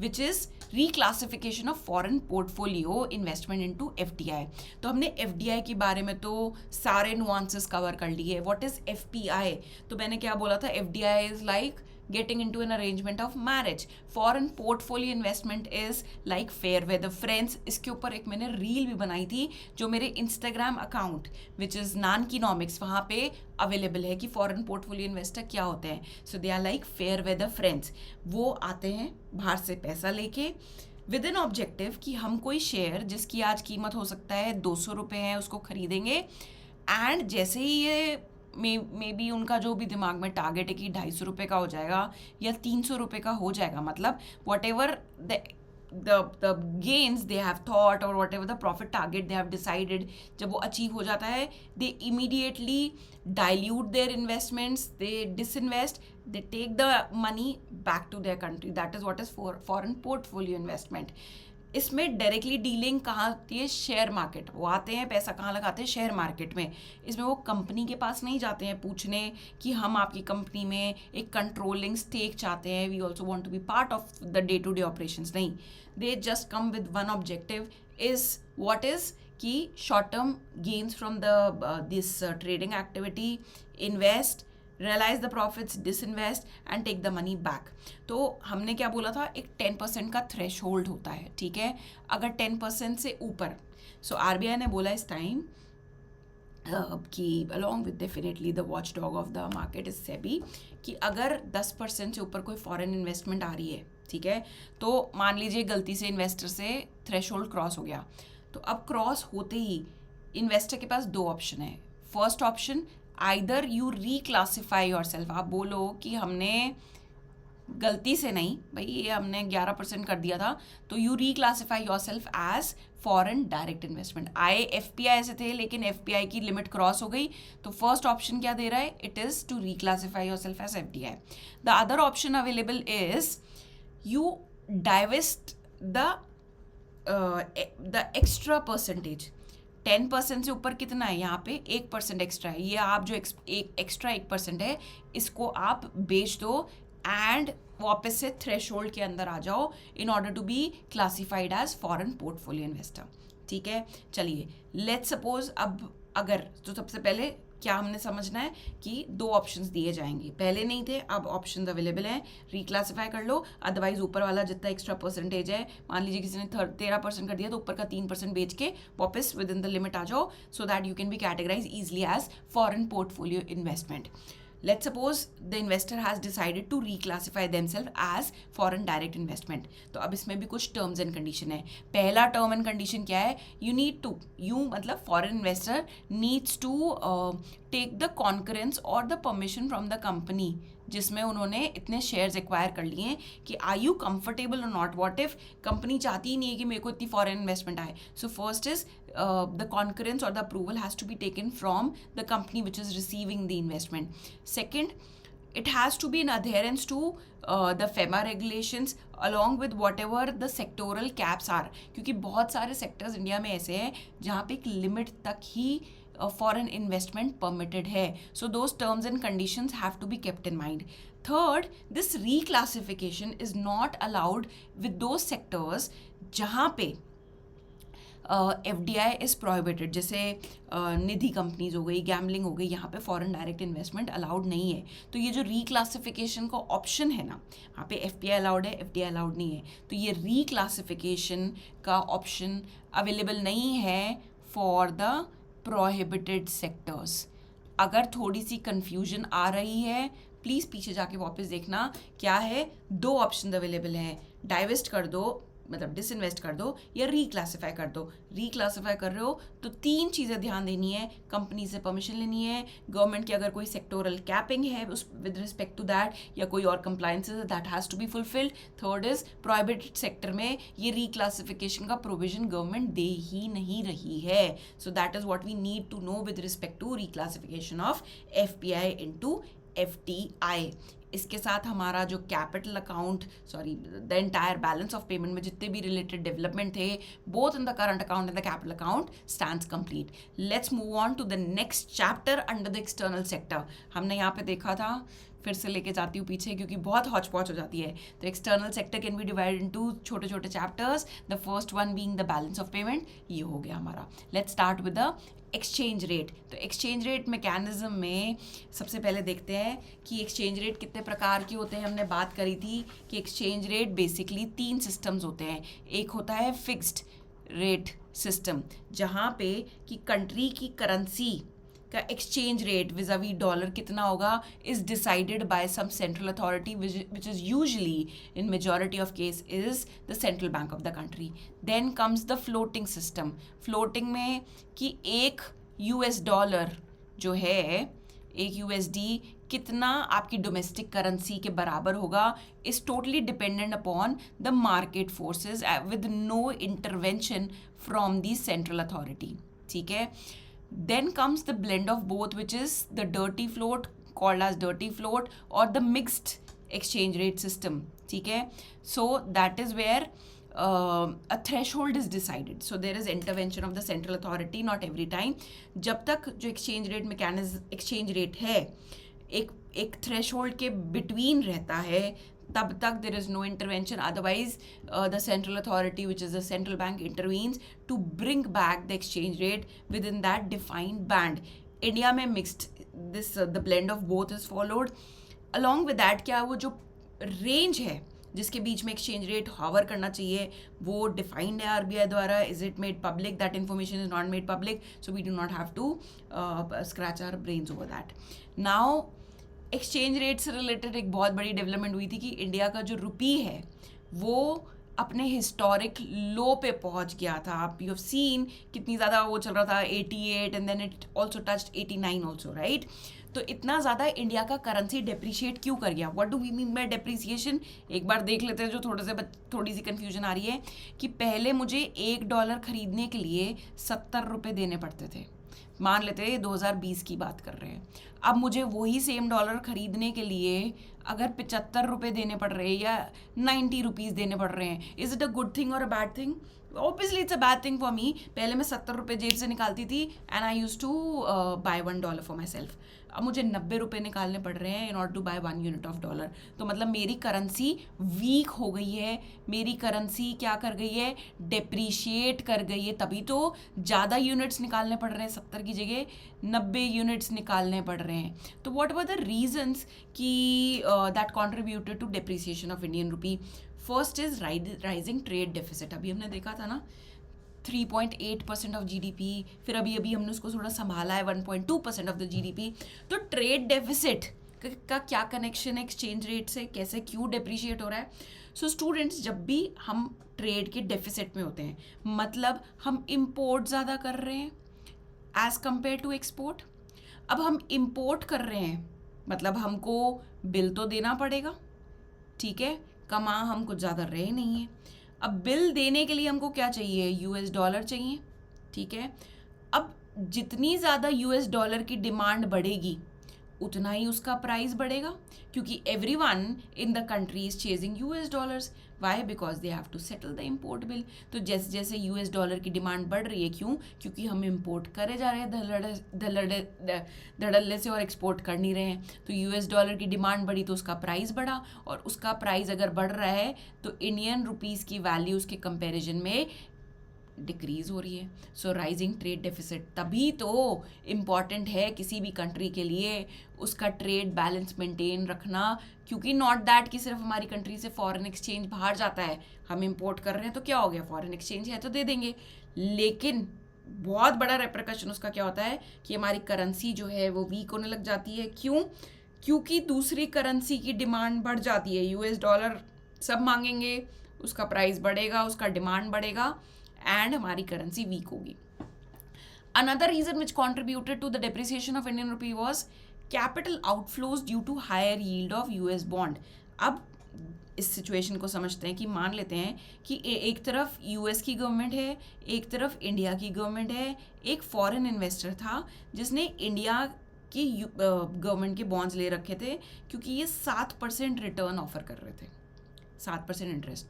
which is reclassification of foreign portfolio investment into FDI. तो हमने FDI के बारे में तो सारे nuances cover कर लिए। What is FPI? तो मैंने क्या बोला था, FDI is like getting into an arrangement of marriage. Foreign portfolio investment is like Fairweather Friends. इसके ऊपर एक मैंने रील भी बनाई थी जो मेरे इंस्टाग्राम अकाउंट विच इज़ नानकीनॉमिक्स, वहाँ पे अवेलेबल है कि फॉरेन पोर्टफोलियो इन्वेस्टर क्या होते हैं। So they are like Fairweather Friends। वो आते हैं बाहर से पैसा लेके विद एन ऑब्जेक्टिव कि हम कोई शेयर जिसकी आज कीमत हो सकता है 200 रुपये है उसको खरीदेंगे, एंड जैसे ही ये मे बी उनका जो भी दिमाग में टारगेट है कि 250 रुपये का हो जाएगा या 300 रुपये का हो जाएगा, मतलब what ever the gains they have thought or whatever the profit target they have decided, जब वो अचीव हो जाता है they immediately dilute their investments, they disinvest, they take the money back to their country. That is what is foreign portfolio investment. इसमें directly dealing कहाँ आती है? Share market. वो आते हैं, पैसा कहाँ लगाते हैं? शेयर मार्केट में। इसमें वो कंपनी के पास नहीं जाते हैं पूछने कि हम आपकी कंपनी में एक कंट्रोलिंग स्टेक चाहते हैं, we also want to be part of the day to day operations. नहीं, they just come with one objective is what is कि short term gains from this trading activity, invest, realise the profits, disinvest and take the money back. तो हमने क्या बोला था, एक 10% का thresh hold होता है, ठीक है। अगर 10% से ऊपर, सो RBI ने बोला इस टाइम कि along with definitely the watch dog of the market is SEBI, कि अगर 10% से ऊपर कोई फॉरेन इन्वेस्टमेंट आ रही है, ठीक है, तो मान लीजिए गलती से इन्वेस्टर से थ्रेशोल्ड क्रॉस हो गया, तो अब क्रॉस होते ही इन्वेस्टर के पास दो ऑप्शन है। First option, either you reclassify yourself, आप बोलो कि हमने गलती से नहीं भाई, ये हमने 11% कर दिया था, तो you reclassify yourself as foreign direct investment. आए FPI ऐसे थे, लेकिन FPI की लिमिट क्रॉस हो गई, तो फर्स्ट ऑप्शन क्या दे रहा है, it is to reclassify yourself as FDI। The other option available is you divest the extra percentage. 10% से ऊपर कितना है, यहाँ पे 1% एक्स्ट्रा है, ये आप जो एक्स्ट्रा 1% है, इसको आप बेच दो एंड वापस से थ्रेशोल्ड के अंदर आ जाओ in order to be classified as foreign portfolio investor, ठीक है। चलिए लेट्स सपोज, अब अगर, तो सबसे पहले क्या हमने समझना है कि दो ऑप्शंस दिए जाएंगे, पहले नहीं थे, अब ऑप्शंस अवेलेबल हैं, रिक्लासिफाई कर लो, अदरवाइज ऊपर वाला जितना एक्स्ट्रा परसेंटेज है, मान लीजिए किसी ने 13% कर दिया, तो ऊपर का 3% बेच के वापस विद इन द लिमिट आ जाओ, so that you can be categorise easily as foreign portfolio investment. Let's suppose the investor has decided to reclassify themselves as foreign direct investment. तो अब इसमें भी कुछ terms and condition है। पहला term and condition क्या है, you मतलब foreign investor needs to take the concurrence or the permission from the company जिसमें उन्होंने इतने शेयर्स एक्वायर कर लिए हैं, कि आर यू कंफर्टेबल और नॉट, वॉट इफ कंपनी चाहती ही नहीं है कि मेरे को इतनी फॉरेन इन्वेस्टमेंट आए। So first is the concurrence or the approval has to be taken from the company which is receiving the investment. Second, it has to be in adherence to the FEMA regulations along with whatever the sectoral caps are, क्योंकि बहुत सारे sectors India में ऐसे हैं जहाँ पे एक limit तक ही foreign investment permitted है, so those terms and conditions have to be kept in mind. Third, this reclassification is not allowed with those sectors जहाँ पे FDI इज़ प्रोहिबिटेड, जैसे निधि कंपनीज हो गई, गैम्बलिंग हो गई, यहाँ पे फॉरेन डायरेक्ट इन्वेस्टमेंट अलाउड नहीं है। तो ये जो रीक्लासिफिकेशन का ऑप्शन है ना, यहाँ पे FPI अलाउड है, FDI अलाउड नहीं है, तो ये रीक्लासिफिकेशन का ऑप्शन अवेलेबल नहीं है फॉर द प्रोहिबिटेड सेक्टर्स। अगर थोड़ी सी कन्फ्यूजन आ रही है, प्लीज़ पीछे जाके वापस देखना क्या है, दो ऑप्शन अवेलेबल हैं, डाइवेस्ट कर दो मतलब डिसइन्वेस्ट कर दो, या रीक्लासिफाई कर दो। रीक्लासिफाई कर रहे हो तो तीन चीज़ें ध्यान देनी है, कंपनी से परमिशन लेनी है, गवर्नमेंट की अगर कोई सेक्टोरल कैपिंग है उस विद रिस्पेक्ट टू दैट, या कोई और कंप्लायंसेस है, that has to be fulfilled. Third is prohibited sector में ये रीक्लासिफिकेशन का प्रोविजन गवर्नमेंट दे ही नहीं रही है। So that is what we need to know with respect to reclassification of FPI into FDI। इसके साथ हमारा जो capital account, sorry the entire balance of payment में जितने भी रिलेटेड डेवलपमेंट थे, both in the current account and the capital account, stands complete. Let's move on to the next chapter under the external sector. हमने यहाँ पे देखा था, फिर से लेके जाती हूँ पीछे क्योंकि बहुत हॉच पॉच हो जाती है। तो external sector can be divided into छोटे छोटे chapters, the first one being the balance of payment. ये हो गया हमारा। Let's start with the exchange rate. तो एक्सचेंज रेट मैकेनिज्म में सबसे पहले देखते हैं कि एक्सचेंज रेट कितने प्रकार के होते हैं। हमने बात करी थी कि एक्सचेंज रेट बेसिकली 3 सिस्टम्स होते हैं। एक होता है फिक्स्ड रेट सिस्टम, जहाँ पे कि कंट्री की करेंसी का एक्सचेंज रेट विजावी डॉलर कितना होगा is decided by some central authority which is usually in majority of case is the central bank of the country. Then comes the floating system. Floating में कि एक US dollar जो है, एक USD कितना आपकी डोमेस्टिक करेंसी के बराबर होगा is totally dependent upon the market forces with no intervention from the central authority. ठीक है। Then comes the blend of both, which is the dirty float, called as dirty float, or the mixed exchange rate system. ठीक है. So that is where a threshold is decided. So there is intervention of the central authority, not every time. जब तक जो exchange rate mechanism, exchange rate है, एक threshold के between रहता है, तब तक there is no intervention. Otherwise, the central authority, which is the central bank, intervenes to bring back the exchange rate within that defined band. India में mixed this the blend of both is followed. Along with that क्या वो जो range है जिसके बीच में exchange rate हावर करना चाहिए वो डिफाइंड है आरबीआई द्वारा. Is it made public? That information is not made public, so we do not have to scratch our brains over that. Now exchange rate से रिलेटेड एक बहुत बड़ी डेवलपमेंट हुई थी कि इंडिया का जो रुपी है वो अपने हिस्टोरिक लो पे पहुंच गया था. आप यू हैव सीन कितनी ज़्यादा वो चल रहा था 88 and then it also touched 89 also, right. तो इतना ज़्यादा इंडिया का करेंसी डिप्रिशिएट क्यों कर गया? What do we mean by depreciation? एक बार देख लेते हैं जो थोड़ी सी कन्फ्यूजन आ रही है कि पहले मुझे $1 खरीदने के लिए 70 रुपये देने पड़ते थे. मान लेते हैं 2020 की बात कर रहे हैं. अब मुझे वही सेम डॉलर खरीदने के लिए अगर 75 रुपये देने पड़ रहे हैं या 90 रुपीज़ देने पड़ रहे हैं, is it a good thing और a bad thing? Obviously it's a bad thing for me. पहले मैं 70 रुपये जेब से निकालती थी and I use to buy $1 for myself. अब मुझे 90 रुपये निकालने पड़ रहे हैं in order to buy 1 unit of dollar. तो मतलब मेरी करेंसी वीक हो गई है, मेरी करेंसी क्या कर गई है? डेप्रीशिएट कर गई है. तभी तो ज़्यादा यूनिट्स निकालने पड़ रहे हैं, 70 की जगह 90 यूनिट्स निकालने पड़ रहे हैं. तो व्हाट वर द रीजंस कि that contributed to depreciation of Indian rupee? First is rising trade deficit. अभी हमने देखा था ना 3.8% ऑफ GDP, फिर अभी हमने उसको थोड़ा संभाला है 1.2% ऑफ द GDP. तो ट्रेड डेफिसिट का क्या कनेक्शन है एक्सचेंज रेट से? कैसे क्यों डेप्रिशिएट हो रहा है? सो स्टूडेंट्स, जब भी हम ट्रेड के डेफिसिट में होते हैं मतलब हम इम्पोर्ट ज़्यादा कर रहे हैं एज कंपेयर टू एक्सपोर्ट. अब हम इम्पोर्ट कर रहे हैं मतलब हमको बिल तो देना पड़ेगा, ठीक है, कमा हम कुछ ज़्यादा रहे नहीं है. अब बिल देने के लिए हमको क्या चाहिए? $, चाहिए, ठीक है. अब जितनी ज़्यादा $, की डिमांड बढ़ेगी उतना ही उसका प्राइस बढ़ेगा क्योंकि everyone in the country is chasing $. Why? Because they have to settle the import bill. तो जैसे जैसे $, की डिमांड बढ़ रही है, क्यों? क्योंकि हम इम्पोर्ट करे जा रहे हैं धड़ल्ले से और एक्सपोर्ट कर नहीं रहे हैं. तो $, की डिमांड बढ़ी तो उसका प्राइस बढ़ा, और उसका प्राइस अगर बढ़ रहा है तो इंडियन रुपीज़ की वैल्यू उसके कंपैरिजन में डिक्रीज हो रही है. सो राइजिंग ट्रेड डेफिसिट तभी तो इम्पॉर्टेंट है किसी भी कंट्री के लिए उसका ट्रेड बैलेंस मेंटेन रखना, क्योंकि नॉट दैट कि सिर्फ हमारी कंट्री से फॉरेन एक्सचेंज बाहर जाता है. हम इंपोर्ट कर रहे हैं तो क्या हो गया, फॉरेन एक्सचेंज है तो दे देंगे, लेकिन बहुत बड़ा रेपरकशन उसका क्या होता है कि हमारी करेंसी जो है वो वीक होने लग जाती है. क्यों? क्योंकि दूसरी करेंसी की डिमांड बढ़ जाती है. $, सब मांगेंगे, उसका प्राइस बढ़ेगा, उसका डिमांड बढ़ेगा and हमारी करेंसी वीक होगी. Another reason which contributed to the depreciation of Indian rupee was capital outflows due to higher yield of US bond. अब इस सिचुएशन को समझते हैं कि मान लेते हैं कि एक तरफ US की गवर्नमेंट है, एक तरफ इंडिया की गवर्नमेंट है. एक फॉरेन इन्वेस्टर था जिसने इंडिया की गवर्नमेंट के बॉन्ड्स ले रखे थे क्योंकि ये 7% रिटर्न ऑफर कर रहे थे, 7% इंटरेस्ट.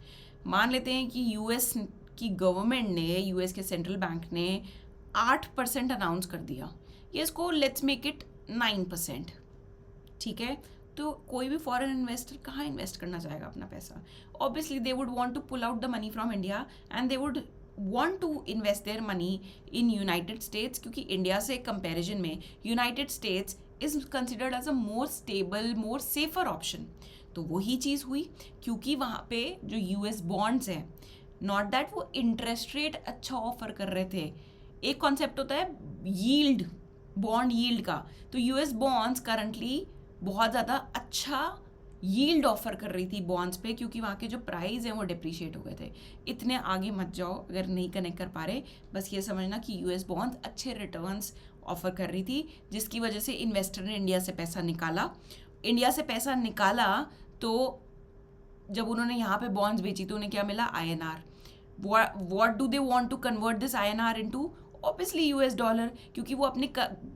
मान लेते हैं कि US की गवर्नमेंट ने, यूएस के सेंट्रल बैंक ने 8% अनाउंस कर दिया. ये इसको लेट्स मेक इट 9%, ठीक है. तो कोई भी फॉरेन इन्वेस्टर कहाँ इन्वेस्ट करना चाहेगा अपना पैसा? Obviously they would want to pull out the money from India and they would want to invest their money in United States, क्योंकि इंडिया से कंपैरिजन में United States is considered as a more stable, more safer option. तो वही चीज़ हुई क्योंकि वहाँ पे जो यूएस बॉन्ड्स हैं, नॉट दैट वो इंटरेस्ट रेट अच्छा ऑफर कर रहे थे. एक कॉन्सेप्ट होता है यील्ड, बॉन्ड यील्ड का. तो यूएस बॉन्ड्स करंटली बहुत ज़्यादा अच्छा यील्ड ऑफर कर रही थी बॉन्ड्स पे क्योंकि वहाँ के जो प्राइस हैं वो डिप्रिशिएट हो गए थे. इतने आगे मत जाओ अगर नहीं कनेक्ट कर पा रहे, बस ये समझना कि यूएस बॉन्ड्स अच्छे रिटर्न्स ऑफर कर रही थी जिसकी वजह से इन्वेस्टर ने इंडिया से पैसा निकाला. इंडिया से पैसा निकाला तो जब उन्होंने यहाँ पे बॉन्ड्स बेची तो उन्हें क्या मिला? INR. What do they want to convert this INR into? Obviously $, क्योंकि वो अपने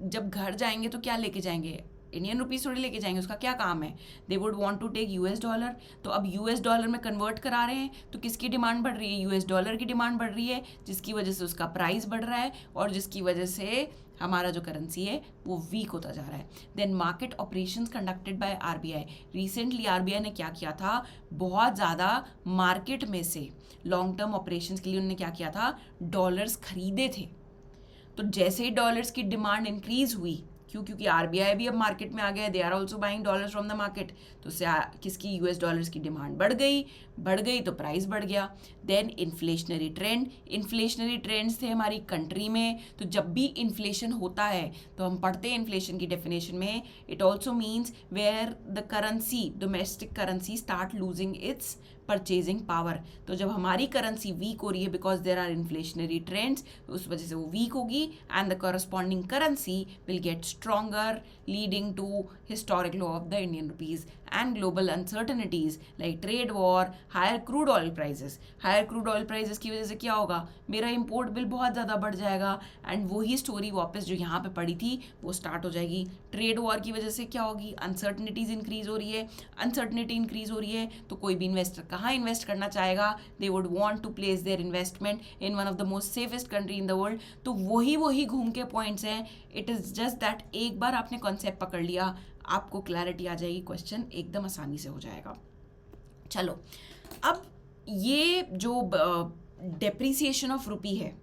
जब घर जाएंगे तो क्या लेके जाएंगे? इंडियन रुपीज़ थोड़ी लेके जाएंगे, उसका क्या काम है? They would want to take $. तो अब $, में कन्वर्ट करा रहे हैं तो किसकी डिमांड बढ़ रही है? $, की डिमांड बढ़ रही है, जिसकी वजह से उसका प्राइस बढ़ रहा है और जिसकी वजह से हमारा जो करेंसी है वो वीक होता जा रहा है. Then market operations conducted by RBI. Recently RBI ने क्या किया था? बहुत ज़्यादा मार्केट में से लॉन्ग टर्म ऑपरेशंस के लिए उन्होंने क्या किया था? डॉलर्स खरीदे थे. तो जैसे ही डॉलर्स की डिमांड इंक्रीज हुई, क्योंकि आरबीआई भी अब मार्केट में आ गया, they are also buying dollars from the market, तो उससे किसकी यूएस डॉलर्स की डिमांड बढ़ गई तो प्राइस बढ़ गया। देन इन्फ्लेशनरी ट्रेंड्स थे हमारी कंट्री में। तो जब भी इन्फ्लेशन होता है तो हम पढ़ते हैं इन्फ्लेशन की डेफिनेशन में, it also means where the currency, domestic currency start losing its purchasing power. तो जब हमारी करेंसी वीक हो रही है because there are inflationary trends, तो उस वजह से वो वीक होगी and the corresponding currency will get stronger, leading to historic low of the Indian rupees and global uncertainties like trade war, higher crude oil prices की वजह से क्या होगा, मेरा इम्पोर्ट बिल बहुत ज़्यादा बढ़ जाएगा एंड वही स्टोरी वापस जो यहाँ पे पड़ी थी वो स्टार्ट हो जाएगी। ट्रेड वॉर की वजह से क्या होगी, अनसर्टनिटीज इंक्रीज हो रही है, तो कोई भी इन्वेस्टर कहाँ इन्वेस्ट करना चाहेगा, they would want to place their investment in one of the most safest country in the world. तो वही घूम के पॉइंट्स हैं। इट इज़ जस्ट दैट एक बार आपने कॉन्सेप्ट पकड़ लिया, आपको क्लैरिटी आ जाएगी, क्वेश्चन एकदम आसानी से हो जाएगा। चलो, अब ये जो डेप्रिसिएशन ऑफ रुपी है,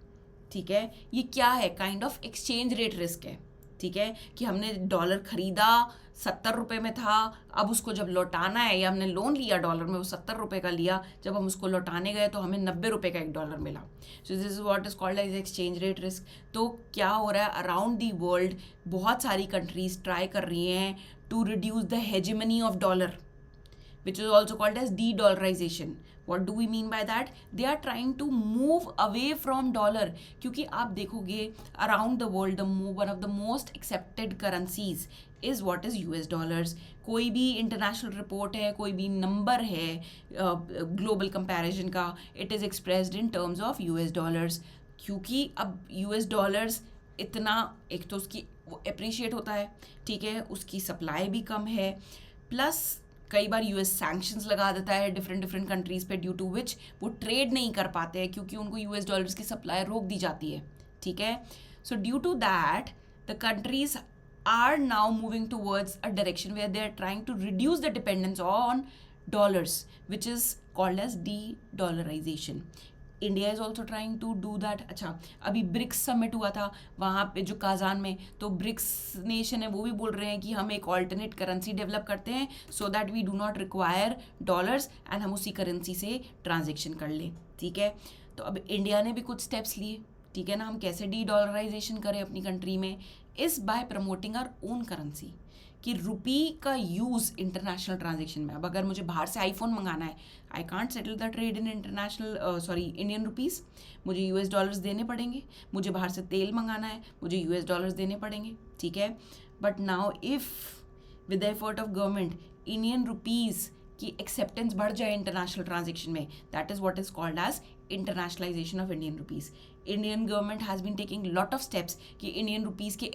ठीक है, ये क्या है, kind of exchange rate risk है, ठीक है, कि हमने डॉलर खरीदा 70 रुपये में था, अब उसको जब लौटाना है, या हमने लोन लिया डॉलर में, वो 70 रुपये का लिया, जब हम उसको लौटाने गए तो हमें 90 रुपये का $1 मिला। So this is what is called as exchange rate risk. तो क्या हो रहा है, अराउंड दी वर्ल्ड बहुत सारी कंट्रीज ट्राई कर रही हैं to reduce the hegemony of dollar, which is also called as de-dollarization. What do we mean by that? They are trying to move away from dollar, क्योंकि आप देखोगे around the world one of the most accepted currencies is what is US dollars. कोई भी international report है, कोई भी number है global comparison का, it is expressed in terms of US dollars, क्योंकि अब US डॉलर्स इतना, एक तो उसकी वो अप्रिशिएट होता है, ठीक है, उसकी सप्लाई भी कम है, प्लस कई बार यूएस सैंक्शंस लगा देता है डिफरेंट कंट्रीज पे, ड्यू टू विच वो ट्रेड नहीं कर पाते हैं क्योंकि उनको यूएस डॉलर्स की सप्लाई रोक दी जाती है, ठीक है। So due to that the countries are now moving towards a direction where they are trying to reduce the dependence on dollars, which is called as dedollarisation. India is also trying to do that. अच्छा, अभी BRICS summit हुआ था वहाँ पे जो Kazan में, तो BRICS nation है वो भी बोल रहे हैं कि हम एक ऑल्टरनेट करेंसी डेवलप करते हैं so that we do not require dollars and हम उसी करेंसी से ट्रांजेक्शन कर लें, ठीक है। तो अब इंडिया ने भी कुछ स्टेप्स लिए, ठीक है ना, हम कैसे डी-डॉलराइजेशन करें अपनी कंट्री में, is by promoting our own currency, कि रुपी का यूज़ इंटरनेशनल ट्रांजेक्शन में। अब अगर मुझे बाहर से आईफोन मंगाना है, I can't settle the trade in Indian rupees, मुझे यूएस डॉलर्स देने पड़ेंगे। मुझे बाहर से तेल मंगाना है, मुझे यूएस डॉलर्स देने पड़ेंगे, ठीक है। But now if with the effort of government Indian rupees की एक्सेप्टेंस बढ़ जाए इंटरनेशनल ट्रांजेक्शन में, that is what is called as internationalisation of Indian rupees. Indian government has been taking lot of steps कि Indian rupees की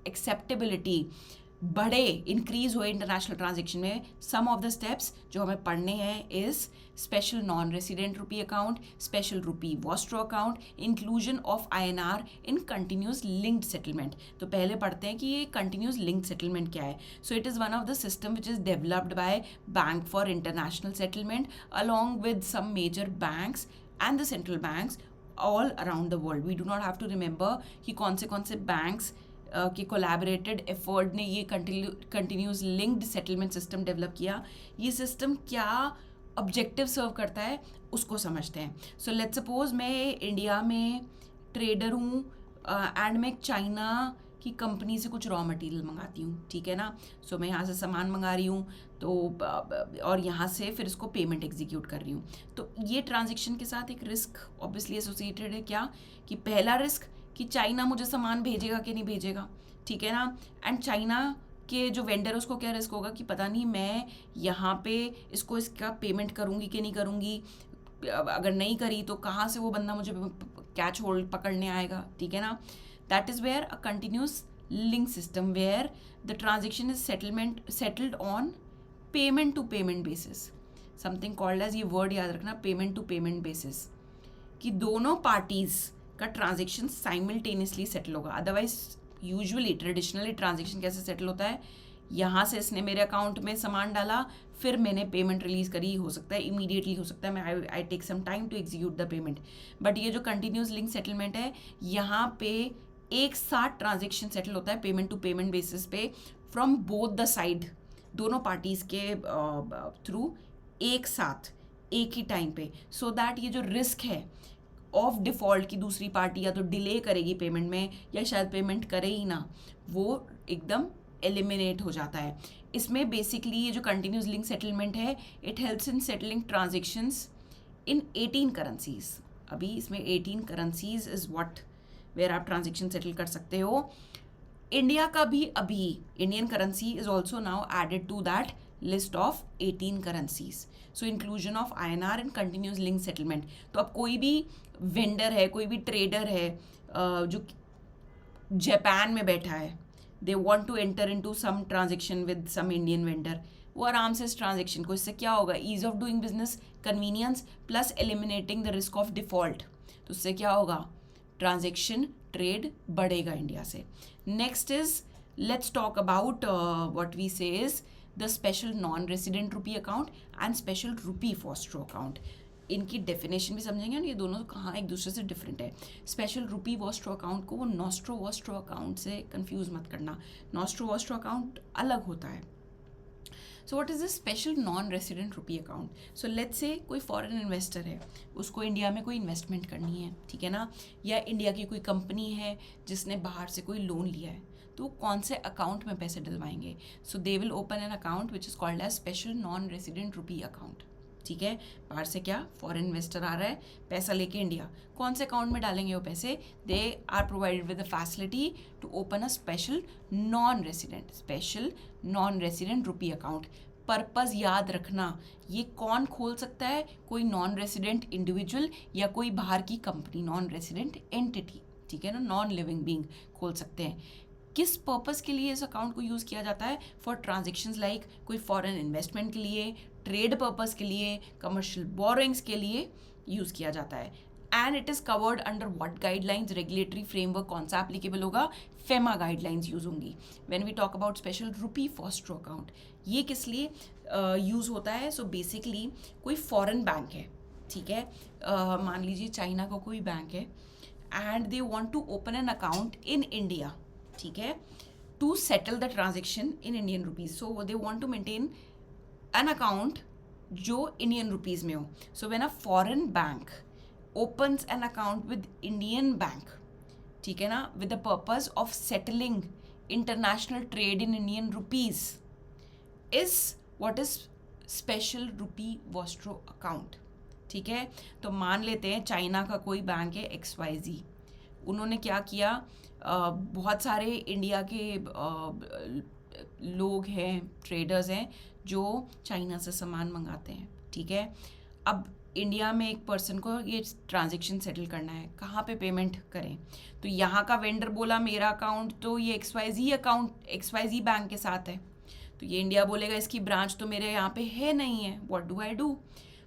acceptability बढ़े, increase हुए international transaction में। Some of the steps जो हमें पढ़ने हैं is special non resident rupee account, special rupee vostro account, inclusion of INR in continuous linked settlement. तो पहले पढ़ते हैं कि ये कंटिन्यूस लिंक्ड सेटलमेंट क्या है। So it is one of the system which is developed by bank for international settlement along with some major banks and the central banks all around the world. We do not have to remember कि कौन से banks कि collaborated effort ने ये continuous linked settlement system develop किया। ये system क्या objective सर्व करता है उसको समझते हैं। सो लेट्स सपोज मैं इंडिया में ट्रेडर हूँ एंड मैं चाइना की कंपनी से कुछ रॉ मटेरियल मंगाती हूँ, ठीक है ना। सो मैं यहाँ से सामान मंगा रही हूँ तो और यहाँ से फिर इसको पेमेंट एग्जीक्यूट कर रही हूँ। तो ये ट्रांजेक्शन के साथ एक रिस्क ऑब्वियसली एसोसिएटेड है। क्या कि पहला रिस्क कि चाइना मुझे सामान भेजेगा कि नहीं भेजेगा, ठीक है ना। एंड चाइना के जो वेंडर उसको क्या रिस्क होगा कि पता नहीं मैं यहाँ पे इसका पेमेंट करूँगी कि नहीं करूँगी, अगर नहीं करी तो कहाँ से वो बंदा मुझे कैच होल्ड पकड़ने आएगा, ठीक है ना। That is where a continuous link system where the transaction is settled on payment to payment basis, something called as, ये वर्ड याद रखना, पेमेंट टू पेमेंट बेसिस, कि दोनों पार्टीज़ का ट्रांजेक्शन साइमल्टेनियसली सेटल होगा। अदरवाइज यूजुअली ट्रेडिशनली ट्रांजेक्शन कैसे settle होता है, यहाँ से इसने मेरे अकाउंट में सामान डाला, फिर मैंने पेमेंट रिलीज करी, हो सकता है इमीडिएटली, हो सकता है मैं I take some time to execute the payment. But ये जो कंटिन्यूस लिंक सेटलमेंट है, यहाँ पे एक साथ ट्रांजेक्शन सेटल होता है पेमेंट टू पेमेंट बेसिस पे फ्रॉम बोथ द साइड, दोनों पार्टीज़ के थ्रू एक साथ एक ही टाइम पे, सो दैट ये जो रिस्क है ऑफ डिफ़ॉल्ट की दूसरी पार्टी या तो डिले करेगी पेमेंट में या शायद पेमेंट करे ही ना, वो एकदम एलिमिनेट हो जाता है. इसमें बेसिकली ये जो कंटिन्यूस लिंक सेटलमेंट है, it helps in settling transactions in 18 currencies. अभी इसमें 18 करेंसीज इज़ व्हाट वेयर आप ट्रांजेक्शन सेटल कर सकते हो. इंडिया का भी अभी Indian currency is also now added to that list of 18 currencies. So inclusion of INR and continuous link settlement. तो अब कोई भी वेंडर है, कोई भी ट्रेडर है जो जापान में बैठा है, they want to enter into some transaction with some Indian vendor, वो आराम से इस ट्रांजेक्शन को, इससे क्या होगा, ease of doing business, convenience plus eliminating the risk of default. तो उससे क्या होगा, ट्रांजेक्शन ट्रेड बढ़ेगा इंडिया से. Next is let's talk about what we say is the special non resident rupee account and special rupee vostro account. इनकी definition भी समझेंगे ना, ये दोनों कहाँ एक दूसरे से डिफरेंट है. स्पेशल रुपी वॉस्ट्रो अकाउंट को वो नॉस्ट्रो वॉस्ट्रो अकाउंट से कंफ्यूज मत करना. नॉस्ट्रो वॉस्ट्रो अकाउंट अलग होता है. So what is the special non resident rupee account. So let's say कोई फॉरेन इन्वेस्टर है, उसको इंडिया में कोई इन्वेस्टमेंट करनी है, ठीक है ना, या इंडिया की कोई कंपनी है जिसने बाहर से कोई लोन लिया है, तो कौन से अकाउंट में पैसे डलवाएंगे. So they will open an account which is called as special non resident rupee account. ठीक है, बाहर से क्या फॉरेन इन्वेस्टर आ रहा है पैसा लेके इंडिया, कौन से अकाउंट में डालेंगे वो पैसे, they are provided with the facility to open a special non resident rupee account. Purpose याद रखना, ये कौन खोल सकता है, कोई नॉन रेसिडेंट इंडिविजुअल या कोई बाहर की कंपनी, नॉन रेसिडेंट एंटिटी, ठीक है ना, नॉन लिविंग बीइंग खोल सकते हैं. किस पर्पज़ के लिए इस अकाउंट को यूज़ किया जाता है, फॉर ट्रांजेक्शन्स लाइक कोई फॉरेन इन्वेस्टमेंट के लिए, ट्रेड पर्पज़ के लिए, कमर्शियल बोरोइंग्स के लिए यूज़ किया जाता है. And it is covered under what guidelines, regulatory framework कौन सा एप्लीकेबल होगा, फेमा गाइडलाइंस यूज़ होंगी. When we talk about special rupee vostro account, ये किस लिए यूज़ होता है. सो बेसिकली कोई फॉरेन बैंक है, ठीक है, मान लीजिए चाइना का कोई बैंक है and they want to open an account in India, ठीक है, to settle the transaction in Indian rupees. So they want to maintain an account जो इंडियन रुपीज़ में हो. So when a foreign bank opens an account with Indian bank, ठीक है ना, with the purpose of settling international trade in Indian rupees, is what is special rupee vostro account. ठीक है, तो मान लेते हैं चाइना का कोई बैंक है XYZ, उन्होंने क्या किया, बहुत सारे इंडिया के लोग हैं, ट्रेडर्स हैं जो चाइना से सामान मंगाते हैं, ठीक है. अब इंडिया में एक पर्सन को ये ट्रांजेक्शन सेटल करना है, कहाँ पे पेमेंट करें, तो यहाँ का वेंडर बोला मेरा अकाउंट तो ये XYZ बैंक के साथ है, तो ये इंडिया बोलेगा इसकी ब्रांच तो मेरे यहाँ पे है नहीं है, व्हाट डू आई डू.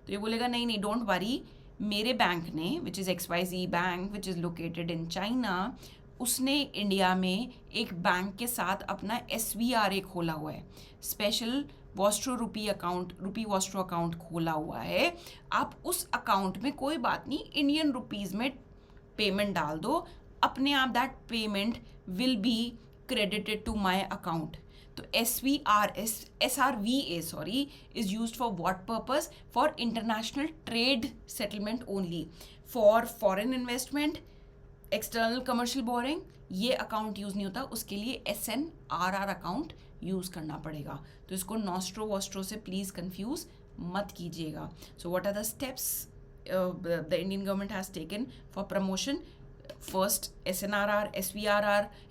तो ये बोलेगा नहीं डोंट वरी, मेरे बैंक ने which is XYZ bank which is located in China, उसने इंडिया में एक बैंक के साथ अपना SVRA खोला हुआ है, स्पेशल वॉस्ट्रो रुपी वॉस्ट्रो अकाउंट खोला हुआ है. आप उस अकाउंट में कोई बात नहीं इंडियन रुपीज़ में पेमेंट डाल दो, अपने आप that payment will be credited to my account. तो SRVA is used for what purpose, for international trade settlement only. For foreign investment, external commercial borrowing ये अकाउंट यूज़ नहीं होता, उसके लिए SNRR अकाउंट यूज़ करना पड़ेगा. तो इसको नॉस्ट्रो वॉस्ट्रो से प्लीज़ कंफ्यूज मत कीजिएगा. So what are the steps the Indian government has taken for promotion. First SNRR,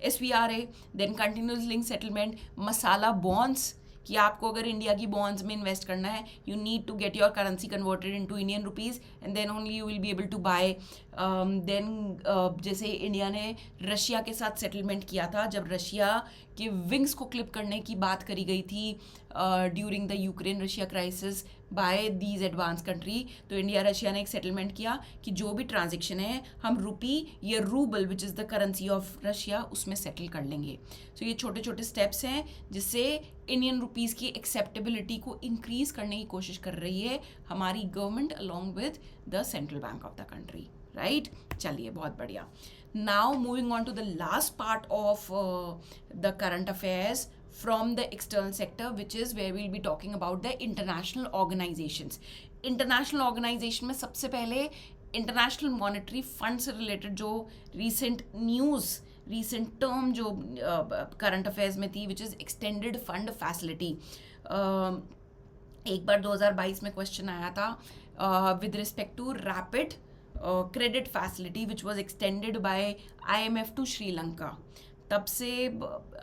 SVRA, then continuous link settlement, masala bonds, कि आपको अगर इंडिया की बॉन्ड्स में इन्वेस्ट करना है, you need to get your currency converted into Indian rupees and then only you will be able to buy. Then जैसे India ने Russia के साथ सेटलमेंट किया था, जब रशिया के विंग्स को क्लिप करने की बात करी गई थी during the Ukraine Russia crisis by these advance country, तो इंडिया रशिया ने एक सेटलमेंट किया कि जो भी ट्रांजेक्शन है हम रुपी या rouble which is the currency of Russia उसमें सेटल कर लेंगे. सो ये छोटे छोटे स्टेप्स हैं जिससे इंडियन रुपीज़ की एक्सेप्टेबिलिटी को इंक्रीज़ करने की कोशिश कर रही है हमारी government along with the central bank of the country, right. चलिए बहुत बढ़िया. Now moving on to the last part of the current affairs from the external sector, which is where we'll be talking about the international organizations. International organization में सबसे पहले international monetary fund से related जो recent term जो current affairs में थी, which is extended fund facility. एक बार 2022 में क्वेश्चन आया था with respect to rapid credit facility which was extended by IMF to Sri Lanka. तब से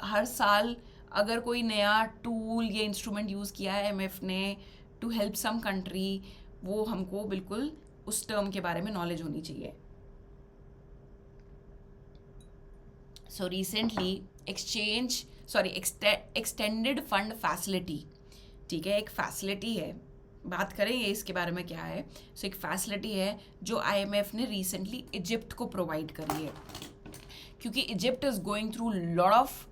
हर साल अगर कोई नया टूल या इंस्ट्रूमेंट यूज़ किया है IMF ने टू हेल्प सम कंट्री, वो हमको बिल्कुल उस टर्म के बारे में नॉलेज होनी चाहिए. So recently extended fund facility, ठीक है, एक फैसिलिटी है, बात करेंगे इसके बारे में क्या है. सो एक फैसिलिटी है जो IMF ने रिसेंटली इजिप्ट को प्रोवाइड करी है, क्योंकि Egypt is going through lot of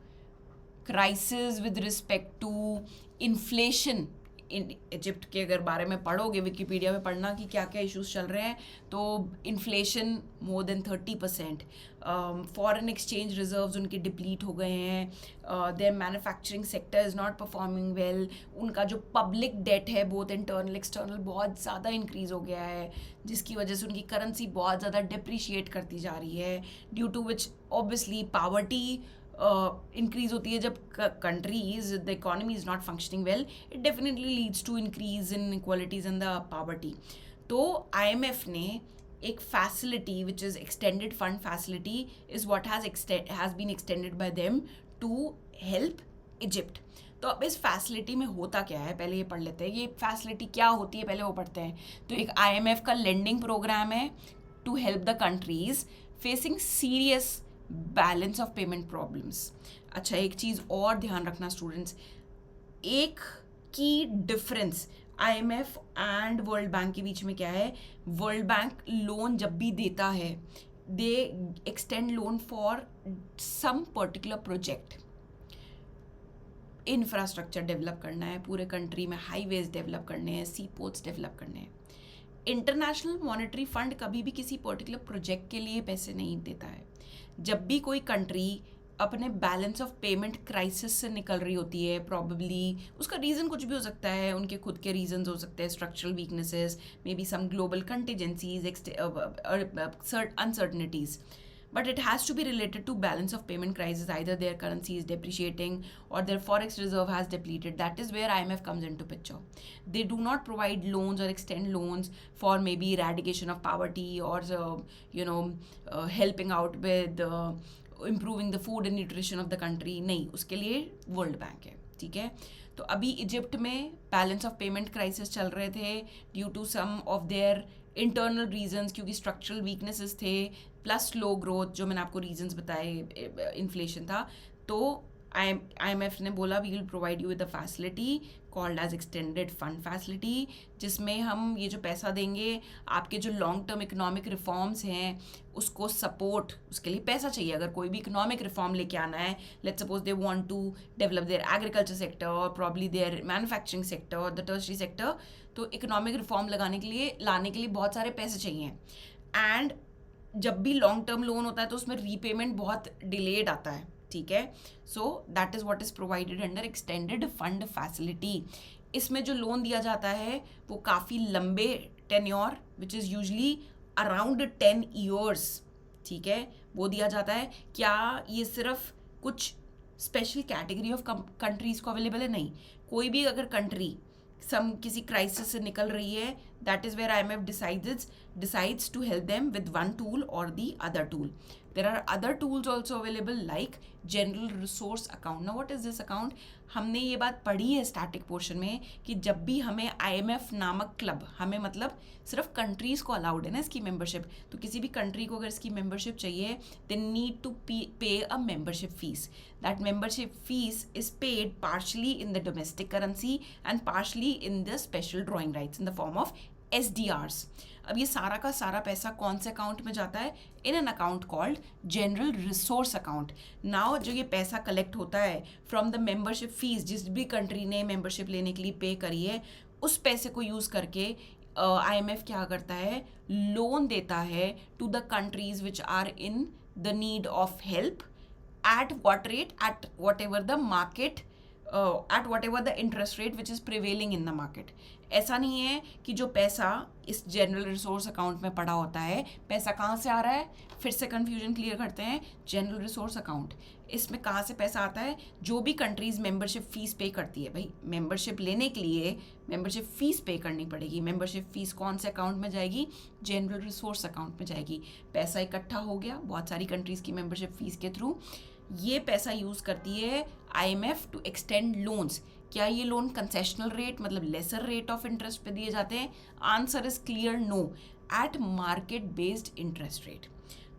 crisis with respect to inflation. Egypt के अगर बारे में पढ़ोगे, विकीपीडिया में पढ़ना कि क्या क्या इश्यूज चल रहे हैं, तो inflation more than 30%, foreign exchange reserves उनके डिप्लीट हो गए हैं, there manufacturing sector is not performing well, उनका जो पब्लिक डेट है बोथ इंटरनल एक्सटर्नल बहुत ज़्यादा इंक्रीज़ हो गया है, जिसकी वजह से उनकी करेंसी बहुत ज़्यादा डिप्रिशिएट करती जा रही है, due to which obviously poverty increase होती है. जब countries the economy is not functioning well, it definitely leads to increase in equalities in the poverty. तो IMF ने एक facility which is extended fund facility is what has been extended by them to help Egypt. तो अब इस facility में होता क्या है, पहले ये पढ़ लेते हैं. ये फैसिलिटी क्या होती है, पहले वो पढ़ते हैं. तो एक IMF का लेंडिंग प्रोग्राम है to help the countries facing serious balance of payment problems. अच्छा, एक चीज़ और ध्यान रखना स्टूडेंट्स, एक की difference IMF and world bank के बीच में क्या है. वर्ल्ड बैंक लोन जब भी देता है, they extend loan for some particular project. Infrastructure develop करना है पूरे कंट्री में, हाईवेज डेवलप करने हैं, सी पोर्ट्स डेवलप करने हैं. इंटरनेशनल मॉनेटरी फंड कभी भी किसी पर्टिकुलर प्रोजेक्ट के लिए पैसे नहीं देता है. जब भी कोई कंट्री अपने बैलेंस ऑफ पेमेंट क्राइसिस से निकल रही होती है, प्रॉबेबली उसका रीज़न कुछ भी हो सकता है, उनके खुद के रीजंस हो सकते हैं, structural weaknesses, may be some global contingencies, uncertainties, but it has to be related to balance of payment crisis. Either their currency is depreciating or their forex reserve has depleted. That is where IMF comes into picture. They do not provide loans or extend loans for maybe eradication of poverty or helping out with improving the food and nutrition of the country. नहीं, उसके लिए world bank है. ठीक है, तो अभी Egypt में balance of payment crisis चल रहे थे due to some of their internal reasons, क्योंकि स्ट्रक्चरल वीकनेसेस थे प्लस लो ग्रोथ, जो मैंने आपको रीजंस बताए, इन्फ्लेशन था. तो IMF ने बोला we will provide you with a facility called as extended fund facility, जिसमें हम ये जो पैसा देंगे, आपके जो लॉन्ग टर्म इकोनॉमिक रिफॉर्म्स हैं उसको सपोर्ट, उसके लिए पैसा चाहिए. अगर कोई भी इकोनॉमिक रिफॉर्म लेके आना है, let's suppose they want to develop their agriculture sector और प्रॉब्ली देयर मैन्युफैक्चरिंग सेक्टर और द टर्शरी सेक्टर, तो इकोनॉमिक रिफॉर्म लाने के लिए बहुत सारे पैसे चाहिए. एंड जब भी लॉन्ग टर्म लोन होता है तो उसमें रीपेमेंट बहुत डिलेड आता है. ठीक है, so that is what is provided under extended fund facility. इसमें जो लोन दिया जाता है वो काफ़ी लंबे tenure, which is usually around 10 years, ठीक है, वो दिया जाता है. क्या ये सिर्फ कुछ स्पेशल कैटेगरी ऑफ कंट्रीज़ को अवेलेबल है? नहीं, कोई भी अगर कंट्री किसी क्राइसिस से निकल रही है, that is where IMF decides to help them with one tool or the other tool. There are other tools also available like general resource account. Now what is this account? हमने ये बात पढ़ी है static portion में कि जब भी हमें IMF नामक क्लब, हमें मतलब सिर्फ कंट्रीज़ को अलाउड है ना इसकी मेंबरशिप, तो किसी भी कंट्री को अगर इसकी मेंबरशिप चाहिए दे नीड टू पे a membership fees. That membership fees is paid partially in the domestic currency and partially in the special drawing rights in the form of SDRs. अब ये सारा का सारा पैसा कौन से अकाउंट में जाता है? In an account called general resource account. Now जो ये पैसा कलेक्ट होता है फ्रॉम द मेंबरशिप फीस, जिस भी कंट्री ने मेंबरशिप लेने के लिए पे करी है, उस पैसे को यूज़ करके IMF क्या करता है, लोन देता है to the countries which are in the need of help at what rate, at whatever the market, at whatever the interest rate which is prevailing in the market. ऐसा नहीं है कि जो पैसा इस जनरल रिसोर्स अकाउंट में पड़ा होता है, पैसा कहाँ से आ रहा है, फिर से कन्फ्यूजन क्लियर करते हैं. जनरल रिसोर्स अकाउंट, इसमें कहाँ से पैसा आता है, जो भी कंट्रीज़ मेंबरशिप फ़ीस पे करती है. भाई मेंबरशिप लेने के लिए मेंबरशिप फ़ीस पे करनी पड़ेगी. मेंबरशिप फ़ीस कौन से अकाउंट में जाएगी, जनरल रिसोर्स अकाउंट में जाएगी. पैसा इकट्ठा हो गया बहुत सारी कंट्रीज़ की मेंबरशिप फ़ीस के थ्रू. ये पैसा यूज़ करती है IMF टू एक्सटेंड लोन्स. क्या ये लोन कंसेशनल रेट मतलब लेसर रेट ऑफ इंटरेस्ट पे दिए जाते हैं? Answer is clear no, at market based interest rate.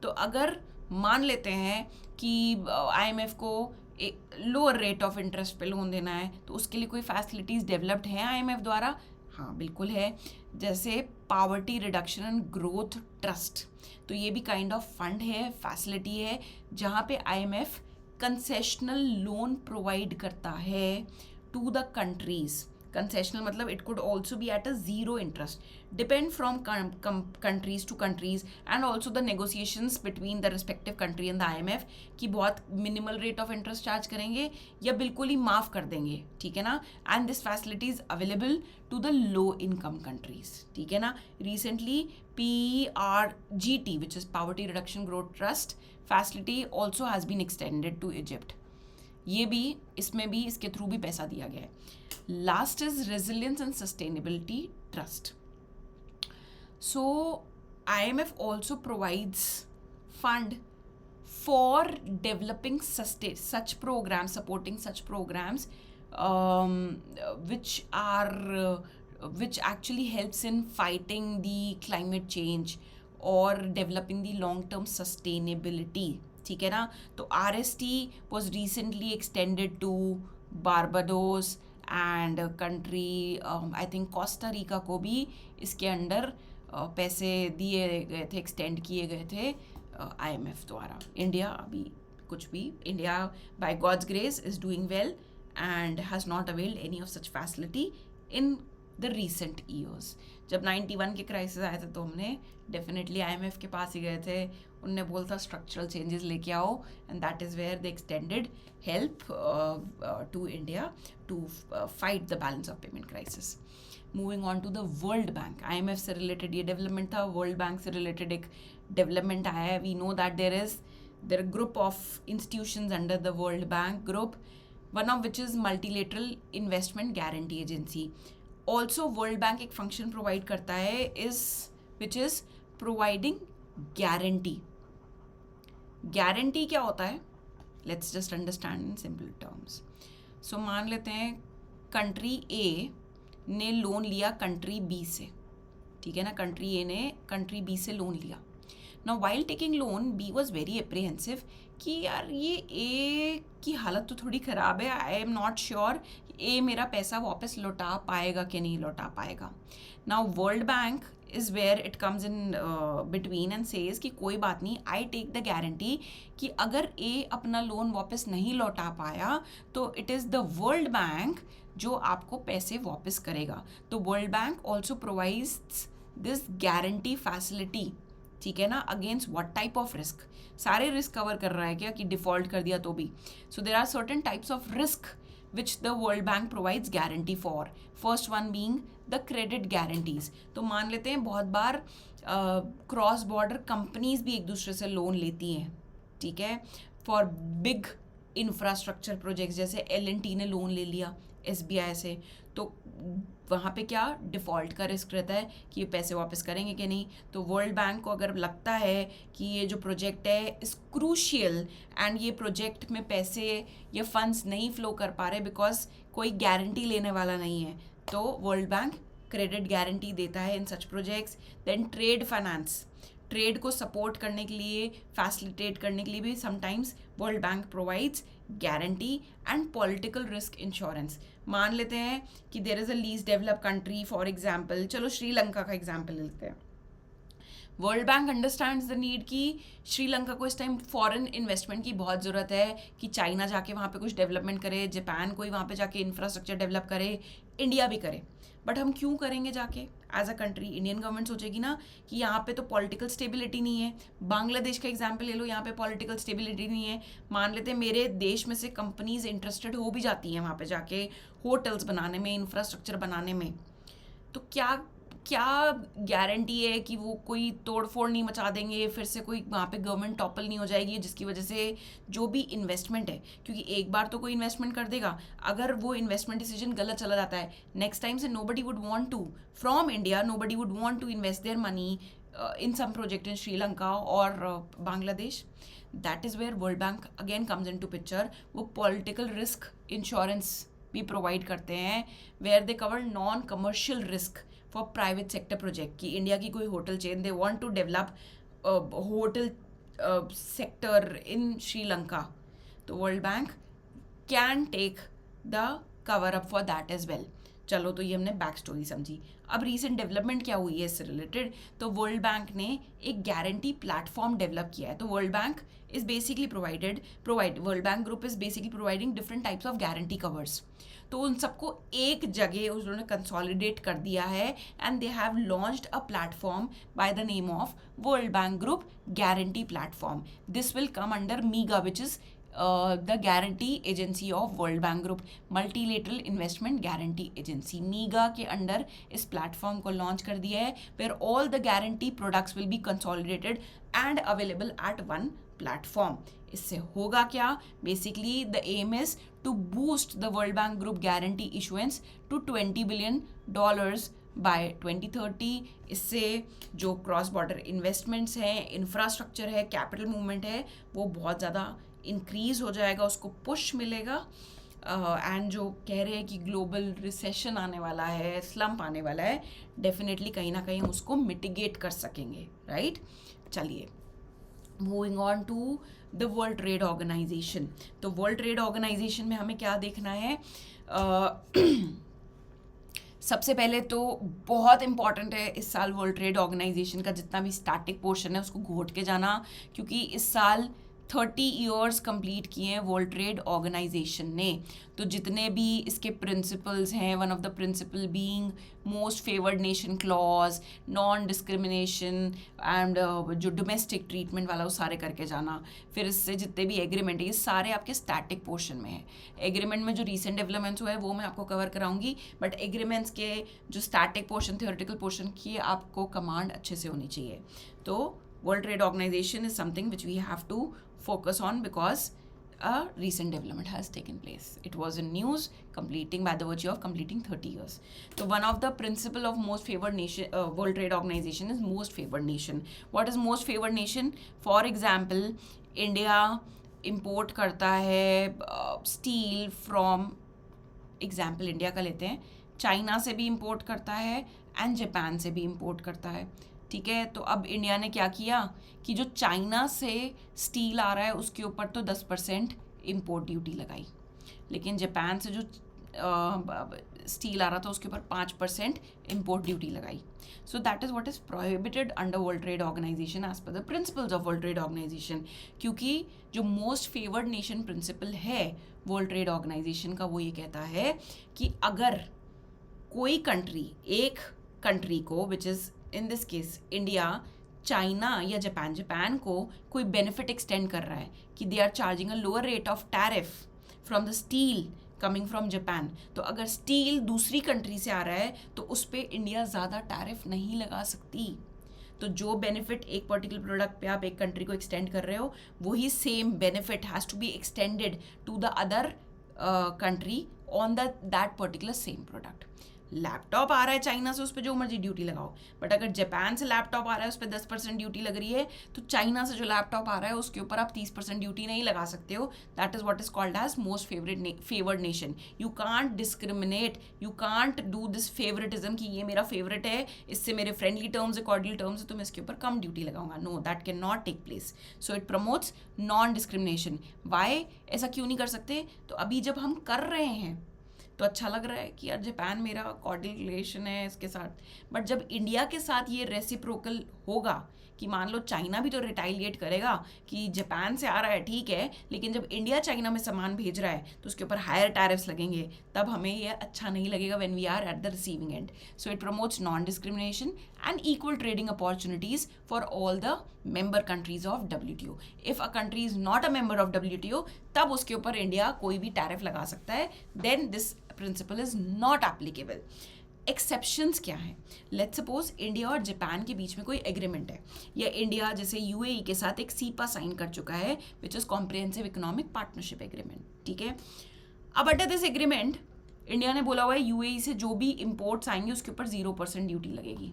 तो अगर मान लेते हैं कि IMF को एक लोअर रेट ऑफ इंटरेस्ट पे लोन देना है, तो उसके लिए कोई फैसिलिटीज़ डेवलप्ड हैं IMF द्वारा? हाँ बिल्कुल है. जैसे poverty reduction and growth trust, तो ये भी काइंड ऑफ फंड है, फैसिलिटी है, जहाँ पे IMF कंसेशनल लोन प्रोवाइड करता है टू द कंट्रीज. कंसेशनल मतलब it could also be at a zero interest, depend from countries to countries and also the negotiations between the respective country and the IMF कि बहुत minimal rate of interest charge करेंगे या बिल्कुल ही माफ़ कर देंगे. ठीक है ना. And this facility is available to the low income countries. ठीक है ना. Recently PRGT which is Poverty Reduction Growth Trust facility also has been extended to Egypt. ये भी, इसमें भी, इसके थ्रू भी पैसा दिया गया है. Last is resilience and sustainability trust. So IMF also provides fund for developing such programs, supporting such programs which actually helps in fighting the climate change or developing the long-term sustainability. ठीक है ना. तो RST was recently extended to Barbados and country I think Costa Rica को भी इसके under पैसे दिए गए थे, एक्सटेंड किए गए थे IMF द्वारा. इंडिया अभी कुछ भी, India by God's grace is doing well and has not availed any of such facility in the recent years. जब 91 के क्राइसिस आए थे तो हमने डेफिनेटली IMF के पास ही गए थे. उनने बोला था स्ट्रक्चरल चेंजेस लेके आओ, and that is where the extended help to India to fight the balance of payment crisis. Moving on to the world bank. IMF से रिलेटेड ये डेवलपमेंट था. वर्ल्ड बैंक से रिलेटेड एक डेवलपमेंट आया है. We know that there group of institutions under the world bank group, one of which is multilateral investment guarantee agency. Also world bank एक function provide करता है which is providing guarantee. Guarantee क्या होता है? Let's just understand in simple terms. So मान लेते हैं country A ने लोन लिया कंट्री B से. ठीक है ना. कंट्री A ने कंट्री B से लोन लिया. Now while taking loan B was very apprehensive कि यार ये A की हालत तो थोड़ी ख़राब है, I am not sure A मेरा पैसा वापस लौटा पाएगा कि नहीं लौटा पाएगा. Now world bank is where it comes in between and says कि कोई बात नहीं, आई टेक द गारंटी कि अगर A अपना लोन वापस नहीं लौटा पाया तो it is the world bank जो आपको पैसे वापस करेगा. तो world bank also provides this guarantee facility. ठीक है ना. Against what type of risk? सारे रिस्क कवर कर रहा है क्या कि डिफ़ॉल्ट कर दिया तो भी? So there are certain types of risk which the World Bank provides guarantee for. First one being the credit guarantees. तो मान लेते हैं बहुत बार क्रॉस बॉर्डर कंपनीज भी एक दूसरे से लोन लेती हैं. ठीक है. फॉर बिग इंफ्रास्ट्रक्चर प्रोजेक्ट्स, जैसे L&T ने लोन ले लिया SBI से, तो वहाँ पे क्या डिफ़ॉल्ट का रिस्क रहता है कि ये पैसे वापस करेंगे कि नहीं. तो वर्ल्ड बैंक को अगर लगता है कि ये जो प्रोजेक्ट है इस क्रूशियल एंड ये प्रोजेक्ट में पैसे या फंड्स नहीं फ्लो कर पा रहे बिकॉज कोई गारंटी लेने वाला नहीं है, तो वर्ल्ड बैंक क्रेडिट गारंटी देता है in such projects. Then trade finance, trade को सपोर्ट करने के लिए, फैसिलिटेट करने के लिए भी sometimes world bank provides guarantee. And political risk insurance. मान लेते हैं कि there is a least develop country, for example चलो श्रीलंका का एग्जांपल लेते हैं. World bank understands the need कि श्रीलंका को इस टाइम फॉरेन इन्वेस्टमेंट की बहुत ज़रूरत है, कि चाइना जाके वहाँ पे कुछ डेवलपमेंट करे, जापान कोई वहाँ पे जाके इंफ्रास्ट्रक्चर डेवलप करे, इंडिया भी करे। बट हम क्यों करेंगे जाके as a country? Indian government सोचेगी ना कि यहाँ पे तो पॉलिटिकल स्टेबिलिटी नहीं है। बांग्लादेश का एग्जांपल ले लो, यहाँ पे पॉलिटिकल स्टेबिलिटी नहीं है। मान लेते हैं मेरे देश में से कंपनीज इंटरेस्टेड हो भी जाती हैं वहाँ पे जाके होटल्स बनाने में, इंफ्रास्ट्रक्चर बनाने में, तो क्या क्या गारंटी है कि वो कोई तोड़फोड़ नहीं मचा देंगे, फिर से कोई वहाँ पे गवर्नमेंट टॉपल नहीं हो जाएगी, जिसकी वजह से जो भी इन्वेस्टमेंट है, क्योंकि एक बार तो कोई इन्वेस्टमेंट कर देगा, अगर वो इन्वेस्टमेंट डिसीजन गलत चला जाता है, नेक्स्ट टाइम से nobody would want to from India, nobody would want to invest their money in some project in Sri Lanka or Bangladesh. That is where World Bank again comes into picture. वो political risk insurance भी provide करते हैं, where they cover non-commercial risk for private sector project. कि India की कोई hotel chain, they want to develop hotel sector in Sri Lanka, तो World Bank can take the cover up for that as well. चलो, तो ये हमने back story समझी। अब रीसेंट डेवलपमेंट क्या हुई है इससे रिलेटेड, तो वर्ल्ड बैंक ने एक गारंटी प्लेटफॉर्म डेवलप किया है। तो world bank is basically world bank group is basically providing different types of guarantee covers. तो उन सबको एक जगह उन्होंने कंसोलिडेट कर दिया है and they have launched a platform by the name of world bank group guarantee platform. This will come under मीगा, which is the guarantee agency of World Bank Group, multilateral investment guarantee agency, मीगा के under इस platform को launch कर दिया है, where all the guarantee products will be consolidated and available at one platform. इससे होगा क्या? Basically the aim is to boost the world bank group guarantee issuance to $20 billion by 2030। इससे जो क्रॉस बॉर्डर इन्वेस्टमेंट्स हैं, infrastructure है, capital movement है, वो बहुत ज़्यादा इंक्रीज हो जाएगा, उसको पुश मिलेगा। एंड जो कह रहे हैं कि ग्लोबल रिसेशन आने वाला है, स्लम्प आने वाला है, डेफिनेटली कहीं ना कहीं उसको मिटिगेट कर सकेंगे, राइट? चलिए, moving on to the world trade organisation. तो वर्ल्ड ट्रेड ऑर्गेनाइजेशन में हमें क्या देखना है? सबसे पहले तो बहुत इंपॉर्टेंट है इस साल वर्ल्ड ट्रेड ऑर्गेनाइजेशन का जितना भी स्टैटिक पोर्शन है उसको घोट के जाना, क्योंकि इस साल 30 ईयर्स कंप्लीट किए हैं वर्ल्ड ट्रेड ऑर्गेनाइजेशन ने। तो जितने भी इसके प्रिंसिपल्स हैं, one of the principle being most favoured nation clause, non discrimination and जो डोमेस्टिक ट्रीटमेंट वाला, वो सारे करके जाना। फिर इससे जितने भी एग्रीमेंट है, ये सारे आपके स्टैटिक पोर्शन में है। एग्रीमेंट में जो रिसेंट डेवलपमेंट्स हुए हैं वो मैं आपको कवर कराऊंगी, बट एग्रीमेंट्स के जो स्टैटिक पोर्शन, थ्योरेटिकल पोर्शन की आपको कमांड अच्छे से होनी चाहिए। तो World Trade Organization is something which we have to focus on because a recent development has taken place. It was in news, completing by the virtue of completing 30 years. So one of the principle of most favored nation, World Trade Organization is most favored nation. What is most favored nation? For example, India import करता है steel from, example India का लेते हैं, China से भी import करता है and Japan से भी import करता है। ठीक है, तो अब इंडिया ने क्या किया कि जो चाइना से स्टील आ रहा है उसके ऊपर तो 10% इम्पोर्ट ड्यूटी लगाई, लेकिन जापान से जो स्टील आ रहा था उसके ऊपर 5% इम्पोर्ट ड्यूटी लगाई। So that is what is prohibited under world trade organisation as per the principles of world trade organisation. क्योंकि जो मोस्ट फेवर्ड नेशन प्रिंसिपल है वर्ल्ड ट्रेड ऑर्गेनाइजेशन का, वो ये कहता है कि अगर कोई कंट्री, एक कंट्री को, which is in this case India, China या जापान को कोई बेनिफिट एक्सटेंड कर रहा है कि they are charging a lower rate of tariff from the steel coming from Japan, तो अगर स्टील दूसरी कंट्री से आ रहा है तो उस पर इंडिया ज़्यादा टैरिफ नहीं लगा सकती। तो जो बेनिफिट एक पर्टिकुलर प्रोडक्ट पे आप एक कंट्री को एक्सटेंड कर रहे हो, वही same benefit has to be extended to the other country on that particular same product. Laptop आ रहा है चाइना से, उस पर जो मर्जी ड्यूटी लगाओ, बट अगर जापान से लैपटॉप आ रहा है उस पर 10% ड्यूटी लग रही है, तो चाइना से जो लैपटॉप आ रहा है उसके ऊपर आप 30% ड्यूटी नहीं लगा सकते हो। That is what is called as most favoured nation. You can't discriminate, you can't do this favouritism कि ये मेरा फेवरेट है, इससे मेरे फ्रेंडली टर्म्स है, कॉर्डियल टर्म्स है, तो मैं इसके ऊपर कम ड्यूटी लगाऊंगा। No, that can not take place. So it promotes non discrimination. Why? ऐसा क्यों नहीं कर सकते? तो अभी जब हम कर रहे हैं तो अच्छा लग रहा है कि यार जापान मेरा कॉर्डियल रिलेशन है इसके साथ, बट जब इंडिया के साथ ये रेसिप्रोकल होगा कि मान लो चाइना भी तो रिटालिएट करेगा कि जापान से आ रहा है ठीक है, लेकिन जब इंडिया चाइना में सामान भेज रहा है तो उसके ऊपर हायर टैरिफ्स लगेंगे, तब हमें ये अच्छा नहीं लगेगा when we are at the receiving end. So it promotes non discrimination and equal trading opportunities for all the member countries of WTO. If a country is not a member of WTO, तब उसके ऊपर India कोई भी tariff लगा सकता है. Then this principle is not applicable. Exceptions क्या हैं? लेट्स सपोज इंडिया और जापान के बीच में कोई एग्रीमेंट है, या इंडिया जैसे यूएई के साथ एक सीपा साइन कर चुका है which is comprehensive economic partnership agreement. ठीक है, अब अंडर दिस एग्रीमेंट इंडिया ने बोला हुआ है यूएई से जो भी इंपोर्ट्स आएंगे उसके ऊपर 0% ड्यूटी लगेगी.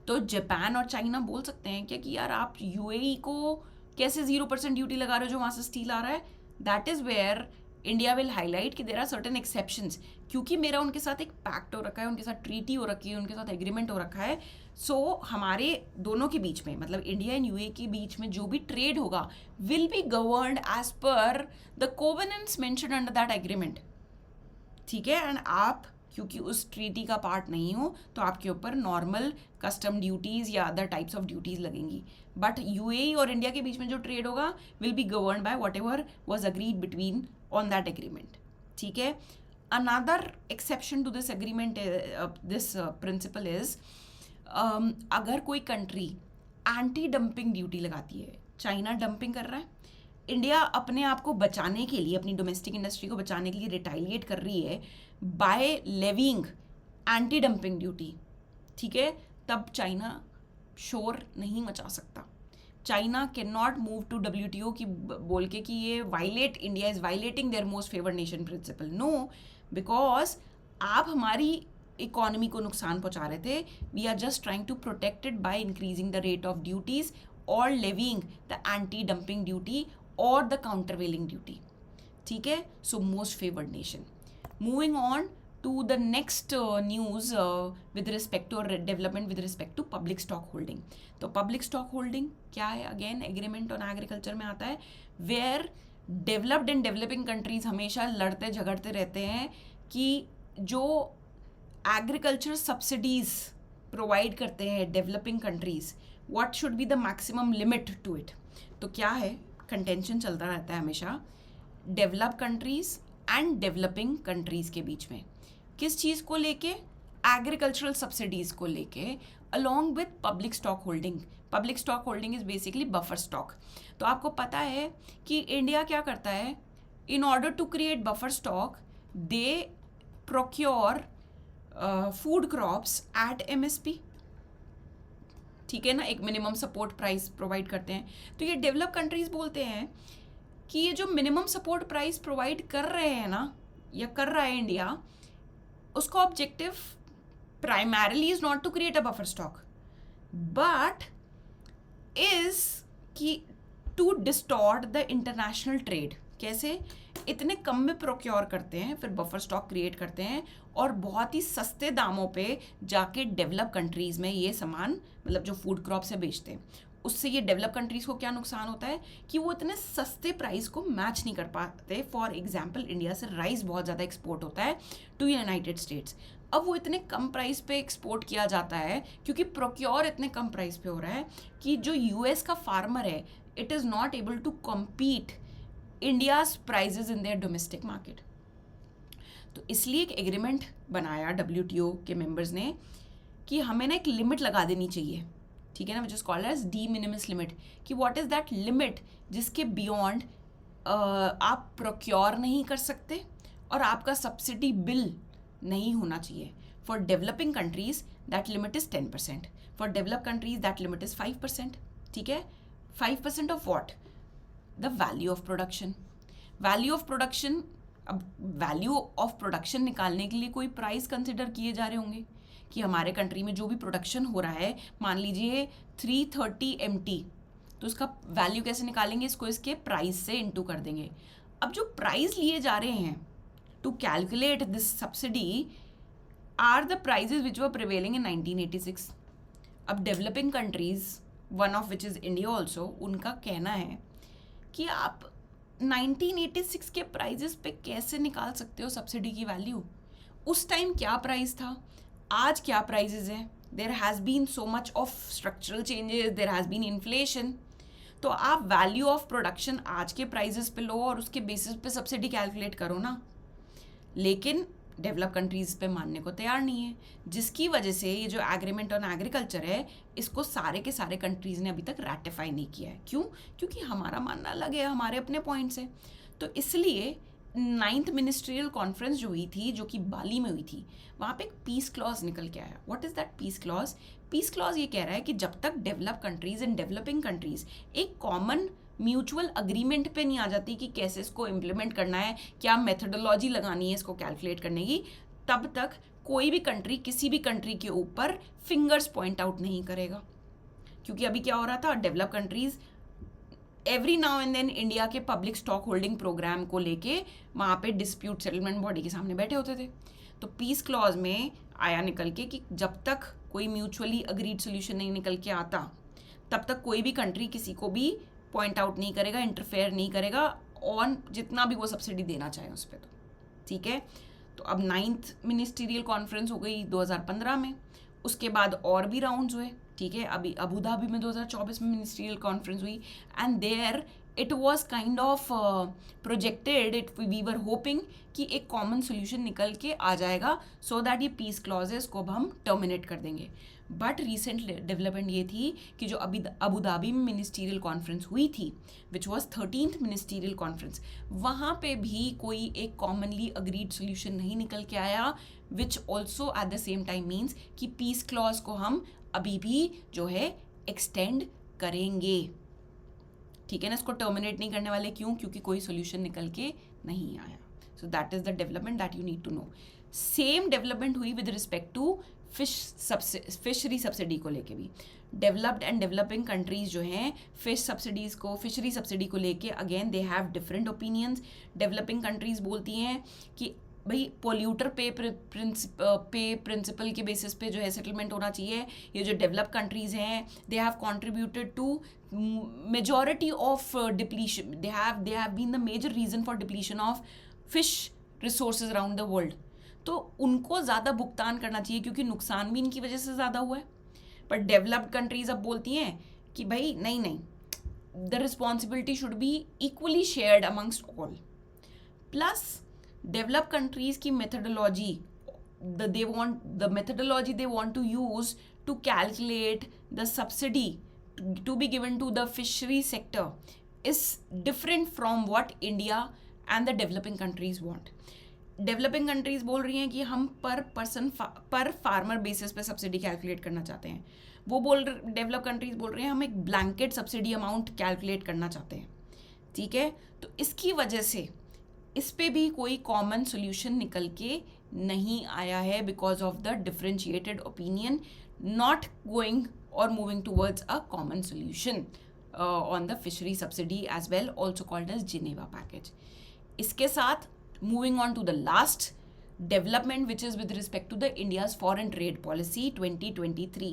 तो जापान और चाइना बोल सकते हैं क्या कि यार आप यूएई को कैसे 0% ड्यूटी लगा रहे हो जो वहाँ से स्टील आ रहा है? That is where India will highlight कि देयर आर सर्टेन एक्सेप्शंस, क्योंकि मेरा उनके साथ एक पैक्ट हो रखा है, उनके साथ ट्रीटी हो रखी है, उनके साथ एग्रीमेंट हो रखा है. सो हमारे दोनों के बीच में, मतलब इंडिया एंड यूएई के बीच में जो भी ट्रेड होगा will be governed as per the covenants mentioned under that agreement. ठीक है, एंड आप क्योंकि उस ट्रीटी का पार्ट नहीं हो तो आपके ऊपर नॉर्मल कस्टम ड्यूटीज़ या अदर टाइप्स ऑफ ड्यूटीज़ लगेंगी. बट यूएई और इंडिया के बीच में जो ट्रेड होगा will be governed by whatever was agreed between on that agreement. ठीक है, another exception to this agreement, this principle is अगर कोई कंट्री एंटी डंपिंग ड्यूटी लगाती है, चाइना डंपिंग कर रहा है, इंडिया अपने आप को बचाने के लिए, अपनी डोमेस्टिक इंडस्ट्री को बचाने के लिए रिटालिएट कर रही है by levying anti dumping duty. ठीक है, तब चाइना शोर नहीं मचा सकता. China can not move to WTO की बोल के कि ये violate, India is violating their most favoured nation principle. No, because आप हमारी इकोनॉमी को नुकसान पहुंचा रहे थे. We are just trying to protect it by increasing the rate of duties और levying the anti dumping duty और द काउंटरवेलिंग ड्यूटी. ठीक है, so most favoured nation. Moving on to the next news with respect to development with respect to public stock holding. तो public stock holding क्या है? Again agreement on agriculture में आता है, where developed and developing countries हमेशा लड़ते झगड़ते रहते हैं कि जो agriculture subsidies provide करते हैं developing countries, what should be the maximum limit to it. तो क्या है? contention चलता रहता है हमेशा developed countries and developing countries के बीच में. किस चीज़ को लेके? एग्रीकल्चरल सब्सिडीज़ को लेके along with public stock holding. Public stock holding is basically buffer stock. तो आपको पता है कि इंडिया क्या करता है? In order to create buffer stock they procure food crops at MSP. ठीक है ना, एक मिनिमम सपोर्ट प्राइस प्रोवाइड करते हैं. तो ये डेवलप कंट्रीज़ बोलते हैं कि ये जो मिनिमम सपोर्ट प्राइस प्रोवाइड कर रहे हैं ना, या कर रहा है इंडिया, उसका objective primarily is not to create a buffer stock but is कि to distort the international trade. कैसे? इतने कम में प्रोक्योर करते हैं, फिर बफर स्टॉक क्रिएट करते हैं और बहुत ही सस्ते दामों पे जाके डेवलप कंट्रीज़ में ये सामान, मतलब जो फूड क्रॉप से बेचते हैं, उससे ये डेवलप कंट्रीज़ को क्या नुकसान होता है कि वो इतने सस्ते प्राइस को मैच नहीं कर पाते. फॉर एग्जांपल इंडिया से राइस बहुत ज़्यादा एक्सपोर्ट होता है टू यूनाइटेड स्टेट्स. अब वो इतने कम प्राइस पे एक्सपोर्ट किया जाता है क्योंकि प्रोक्योर इतने कम प्राइस पे हो रहा है कि जो US का फार्मर है it is not able to compete India's prices in their domestic market. तो इसलिए एक एग्रीमेंट बनाया WTO के मेंबर्स ने कि हमें ना एक लिमिट लगा देनी चाहिए. ठीक है ना, which is called as de minimis limit. कि व्हाट इज़ दैट लिमिट जिसके बियॉन्ड आप प्रोक्योर नहीं कर सकते और आपका सब्सिडी बिल नहीं होना चाहिए. For developing countries that limit is 10%. For develop countries that limit is 5%. ठीक है, 5% of what? The value of production. Value of production, अब वैल्यू ऑफ प्रोडक्शन निकालने के लिए कोई प्राइस कंसिडर किए जा रहे होंगे कि हमारे कंट्री में जो भी प्रोडक्शन हो रहा है, मान लीजिए 330 MT, तो उसका वैल्यू कैसे निकालेंगे? इसको इसके प्राइस से इंटू कर देंगे. अब जो प्राइस लिए जा रहे हैं to calculate this subsidy are the prices which were prevailing in 1986. अब developing countries, one of which is India also, उनका कहना है कि आप 1986 के प्राइजेस पे कैसे निकाल सकते हो सब्सिडी की वैल्यू? उस टाइम क्या प्राइस था, आज क्या प्राइजेज हैं? There has been so much of structural changes, there has been inflation, तो आप वैल्यू ऑफ प्रोडक्शन आज के प्राइजेस पे लो और उसके बेसिस पे सब्सिडी कैलकुलेट करो ना। लेकिन डेवलप कंट्रीज़ पे मानने को तैयार नहीं है, जिसकी वजह से ये जो एग्रीमेंट ऑन एग्रीकल्चर है इसको सारे के सारे कंट्रीज़ ने अभी तक रैटिफाई नहीं किया है। क्यों? क्योंकि हमारा मानना अलग है, हमारे अपने पॉइंट्स हैं। तो इसलिए 9th मिनिस्ट्रियल कॉन्फ्रेंस जो हुई थी, जो कि बाली में हुई थी, वहाँ पे एक पीस क्लॉज निकल के आया। What is that peace clause? Peace clause ये कह रहा है कि जब तक develop countries and developing countries एक कॉमन म्यूचुअल अग्रीमेंट पे नहीं आ जाती कि कैसे इसको इम्प्लीमेंट करना है, क्या मेथडोलॉजी लगानी है इसको कैलकुलेट करने की, तब तक कोई भी कंट्री किसी भी कंट्री के ऊपर फिंगर्स पॉइंट आउट नहीं करेगा। क्योंकि अभी क्या हो रहा था, develop countries every now and then India के पब्लिक स्टॉक होल्डिंग प्रोग्राम को लेके वहाँ पे डिस्प्यूट सेटलमेंट बॉडी के सामने बैठे होते थे। तो पीस क्लॉज में आया निकल के कि जब तक कोई म्यूचुअली अग्रीड सोल्यूशन नहीं निकल के आता, तब तक कोई भी कंट्री किसी को भी पॉइंट आउट नहीं करेगा, इंटरफेयर नहीं करेगा ऑन जितना भी वो सब्सिडी देना चाहे उस पर। तो ठीक है, तो अब 9th मिनिस्टीरियल कॉन्फ्रेंस हो गई 2015 में, उसके बाद और भी राउंड्स हुए। ठीक है, अभी अबू धाबी में 2024 में मिनिस्ट्रियल कॉन्फ्रेंस हुई and there it was kind of projected, it we were hoping कि एक कॉमन सोल्यूशन निकल के आ जाएगा सो दैट ये पीस क्लॉजेस को अब हम टर्मिनेट कर देंगे। बट रिसेंट डेवलपमेंट ये थी कि जो अभी अबू धाबी में मिनिस्टीरियल कॉन्फ्रेंस हुई थी, which was 13th ministerial conference, वहाँ पे भी कोई एक कॉमनली अग्रीड सोल्यूशन नहीं निकल के आया, विच also at the same time means कि पीस क्लॉज को हम अभी भी जो है एक्सटेंड करेंगे। ठीक है ना, इसको टर्मिनेट नहीं करने वाले। क्यों? क्योंकि कोई सोल्यूशन निकल के नहीं आया। So that is the development that you need to know. Same development हुई with respect to fishery subsidy को लेके भी। डेवलप्ड एंड डेवलपिंग कंट्रीज जो हैं फिशरी सब्सिडी को लेके again they have different opinions. Developing countries बोलती हैं कि भाई पोल्यूटर पे प्रिंसिपल के बेसिस पे जो है सेटलमेंट होना चाहिए। ये जो डेवलप कंट्रीज हैं they have contributed to majority of depletion, they have been the major reason for depletion of fish resources around the world. तो उनको ज़्यादा भुगतान करना चाहिए क्योंकि नुकसान भी इनकी वजह से ज़्यादा हुआ है। पर डेवलप्ड कंट्रीज अब बोलती हैं कि भाई नहीं, the responsibility should be equally shared amongst all. Plus develop countries की methodology, the methodology they want to use to calculate the subsidy to be given to the fishery sector is different from what India and the developing countries want. Developing countries बोल रही हैं कि हम पर farmer basis पे subsidy calculate करना चाहते हैं। डेवलप कंट्रीज बोल रहे हैं हम एक ब्लैंकेट सब्सिडी अमाउंट कैलकुलेट करना चाहते हैं। ठीक है, तो इसकी वजह से इस पे भी कोई कॉमन सोल्यूशन निकल के नहीं आया है because of the differentiated opinion not going और moving towards a common solution on the fishery subsidy as well, also called as Geneva package. इसके साथ moving on to the last development which is with respect to the India's foreign trade policy 2023.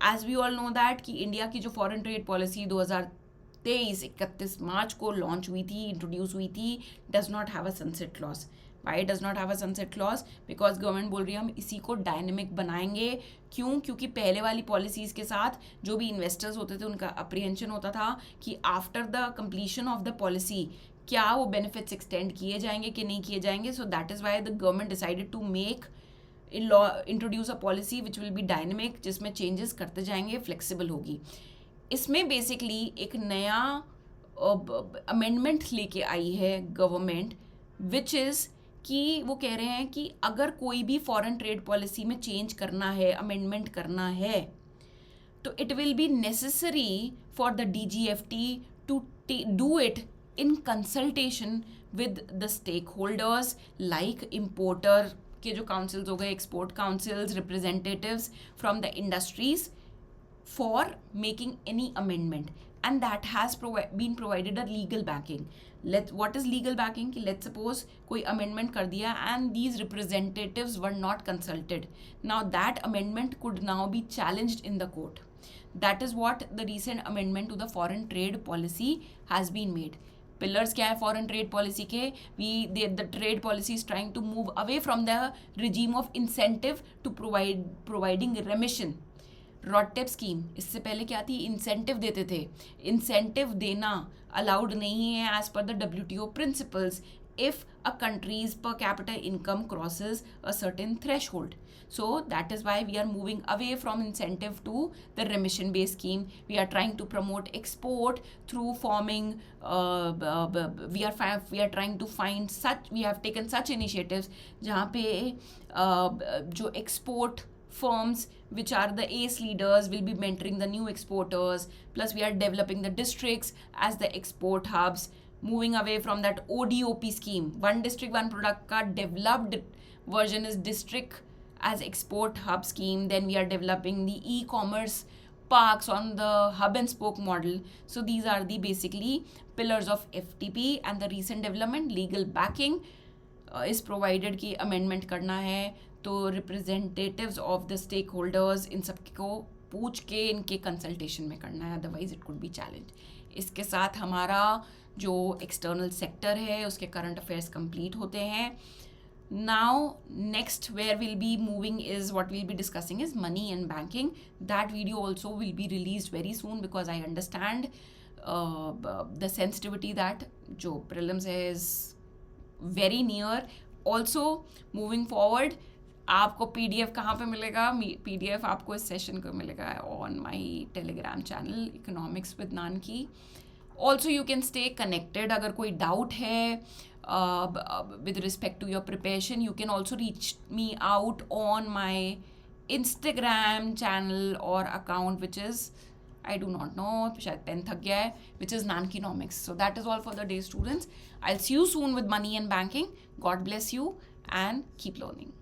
as we all know that कि India की जो foreign trade policy 2023-31 मार्च को launch हुई थी, introduce हुई थी, does not have a sunset clause. Why does not have a sunset clause? Because government बोल रही है हम इसी को डायनेमिक बनाएंगे। क्यों? क्योंकि पहले वाली पॉलिसीज़ के साथ जो भी इन्वेस्टर्स होते थे उनका अप्रीहेंशन होता था कि after the completion of the policy क्या वो बेनिफिट्स एक्सटेंड किए जाएंगे कि नहीं किए जाएंगे। So that is why the government decided to make introduce a policy which will be dynamic, जिसमें चेंजेस करते जाएंगे, फ्लेक्सिबल होगी। इसमें बेसिकली एक नया अमेंडमेंट लेके आई है गवर्नमेंट, विच इज़ कि वो कह रहे हैं कि अगर कोई भी फॉरेन ट्रेड पॉलिसी में चेंज करना है, अमेंडमेंट करना है, तो it will be necessary for the DGFT to do it in consultation with the stakeholders like importer के जो councils हो गए, export councils, representatives from the industries for making any amendment, and that has been provided a legal backing. What is legal backing? कि let's suppose कोई amendment कर दिया and these representatives were not consulted. Now that amendment could now be challenged in the court. That is what the recent amendment to the foreign trade policy has been made. Pillars क्या है foreign trade policy के? The trade policy is trying to move away from the regime of incentive to providing remission RoDTEP scheme, इससे पहले क्या थी, incentive देते थे. Incentive देना अलाउड नहीं है as per the WTO principles if a country's per capita income crosses a certain threshold. So that is why we are moving away from incentive to the remission based scheme. We are trying to promote export through forming we are trying to find such, we have taken such initiatives जहाँ पे जो export firms which are the ace leaders will be mentoring the new exporters, plus we are developing the districts as the export hubs, moving away from that ODOP scheme, one district one product ka developed version is district as export hub scheme. Then we are developing the e-commerce parks on the hub and spoke model. So these are the basically pillars of FTP, and the recent development legal backing is provided कि amendment करना है तो representatives of the stakeholders इन सबको पूछ के इनके consultation में करना है, otherwise it could be challenge. इसके साथ हमारा जो एक्सटर्नल सेक्टर है उसके करंट अफेयर्स कंप्लीट होते हैं. Now next where we'll be moving is what we'll be discussing is money and banking. That video also will be released very soon because I understand the sensitivity that जो prelims है is very near. Also moving forward, आपको PDF कहाँ पे मिलेगा? PDF आपको इस session को मिलेगा on my Telegram channel Economics with Nanki. Also you can stay connected. अगर कोई doubt है with respect to your preparation, you can also reach me out on my Instagram channel or account, which is, I do not know, शायद pen थक गया है, which is Nankinomics. So that is all for the day, students. I'll see you soon with money and banking. God bless you and keep learning.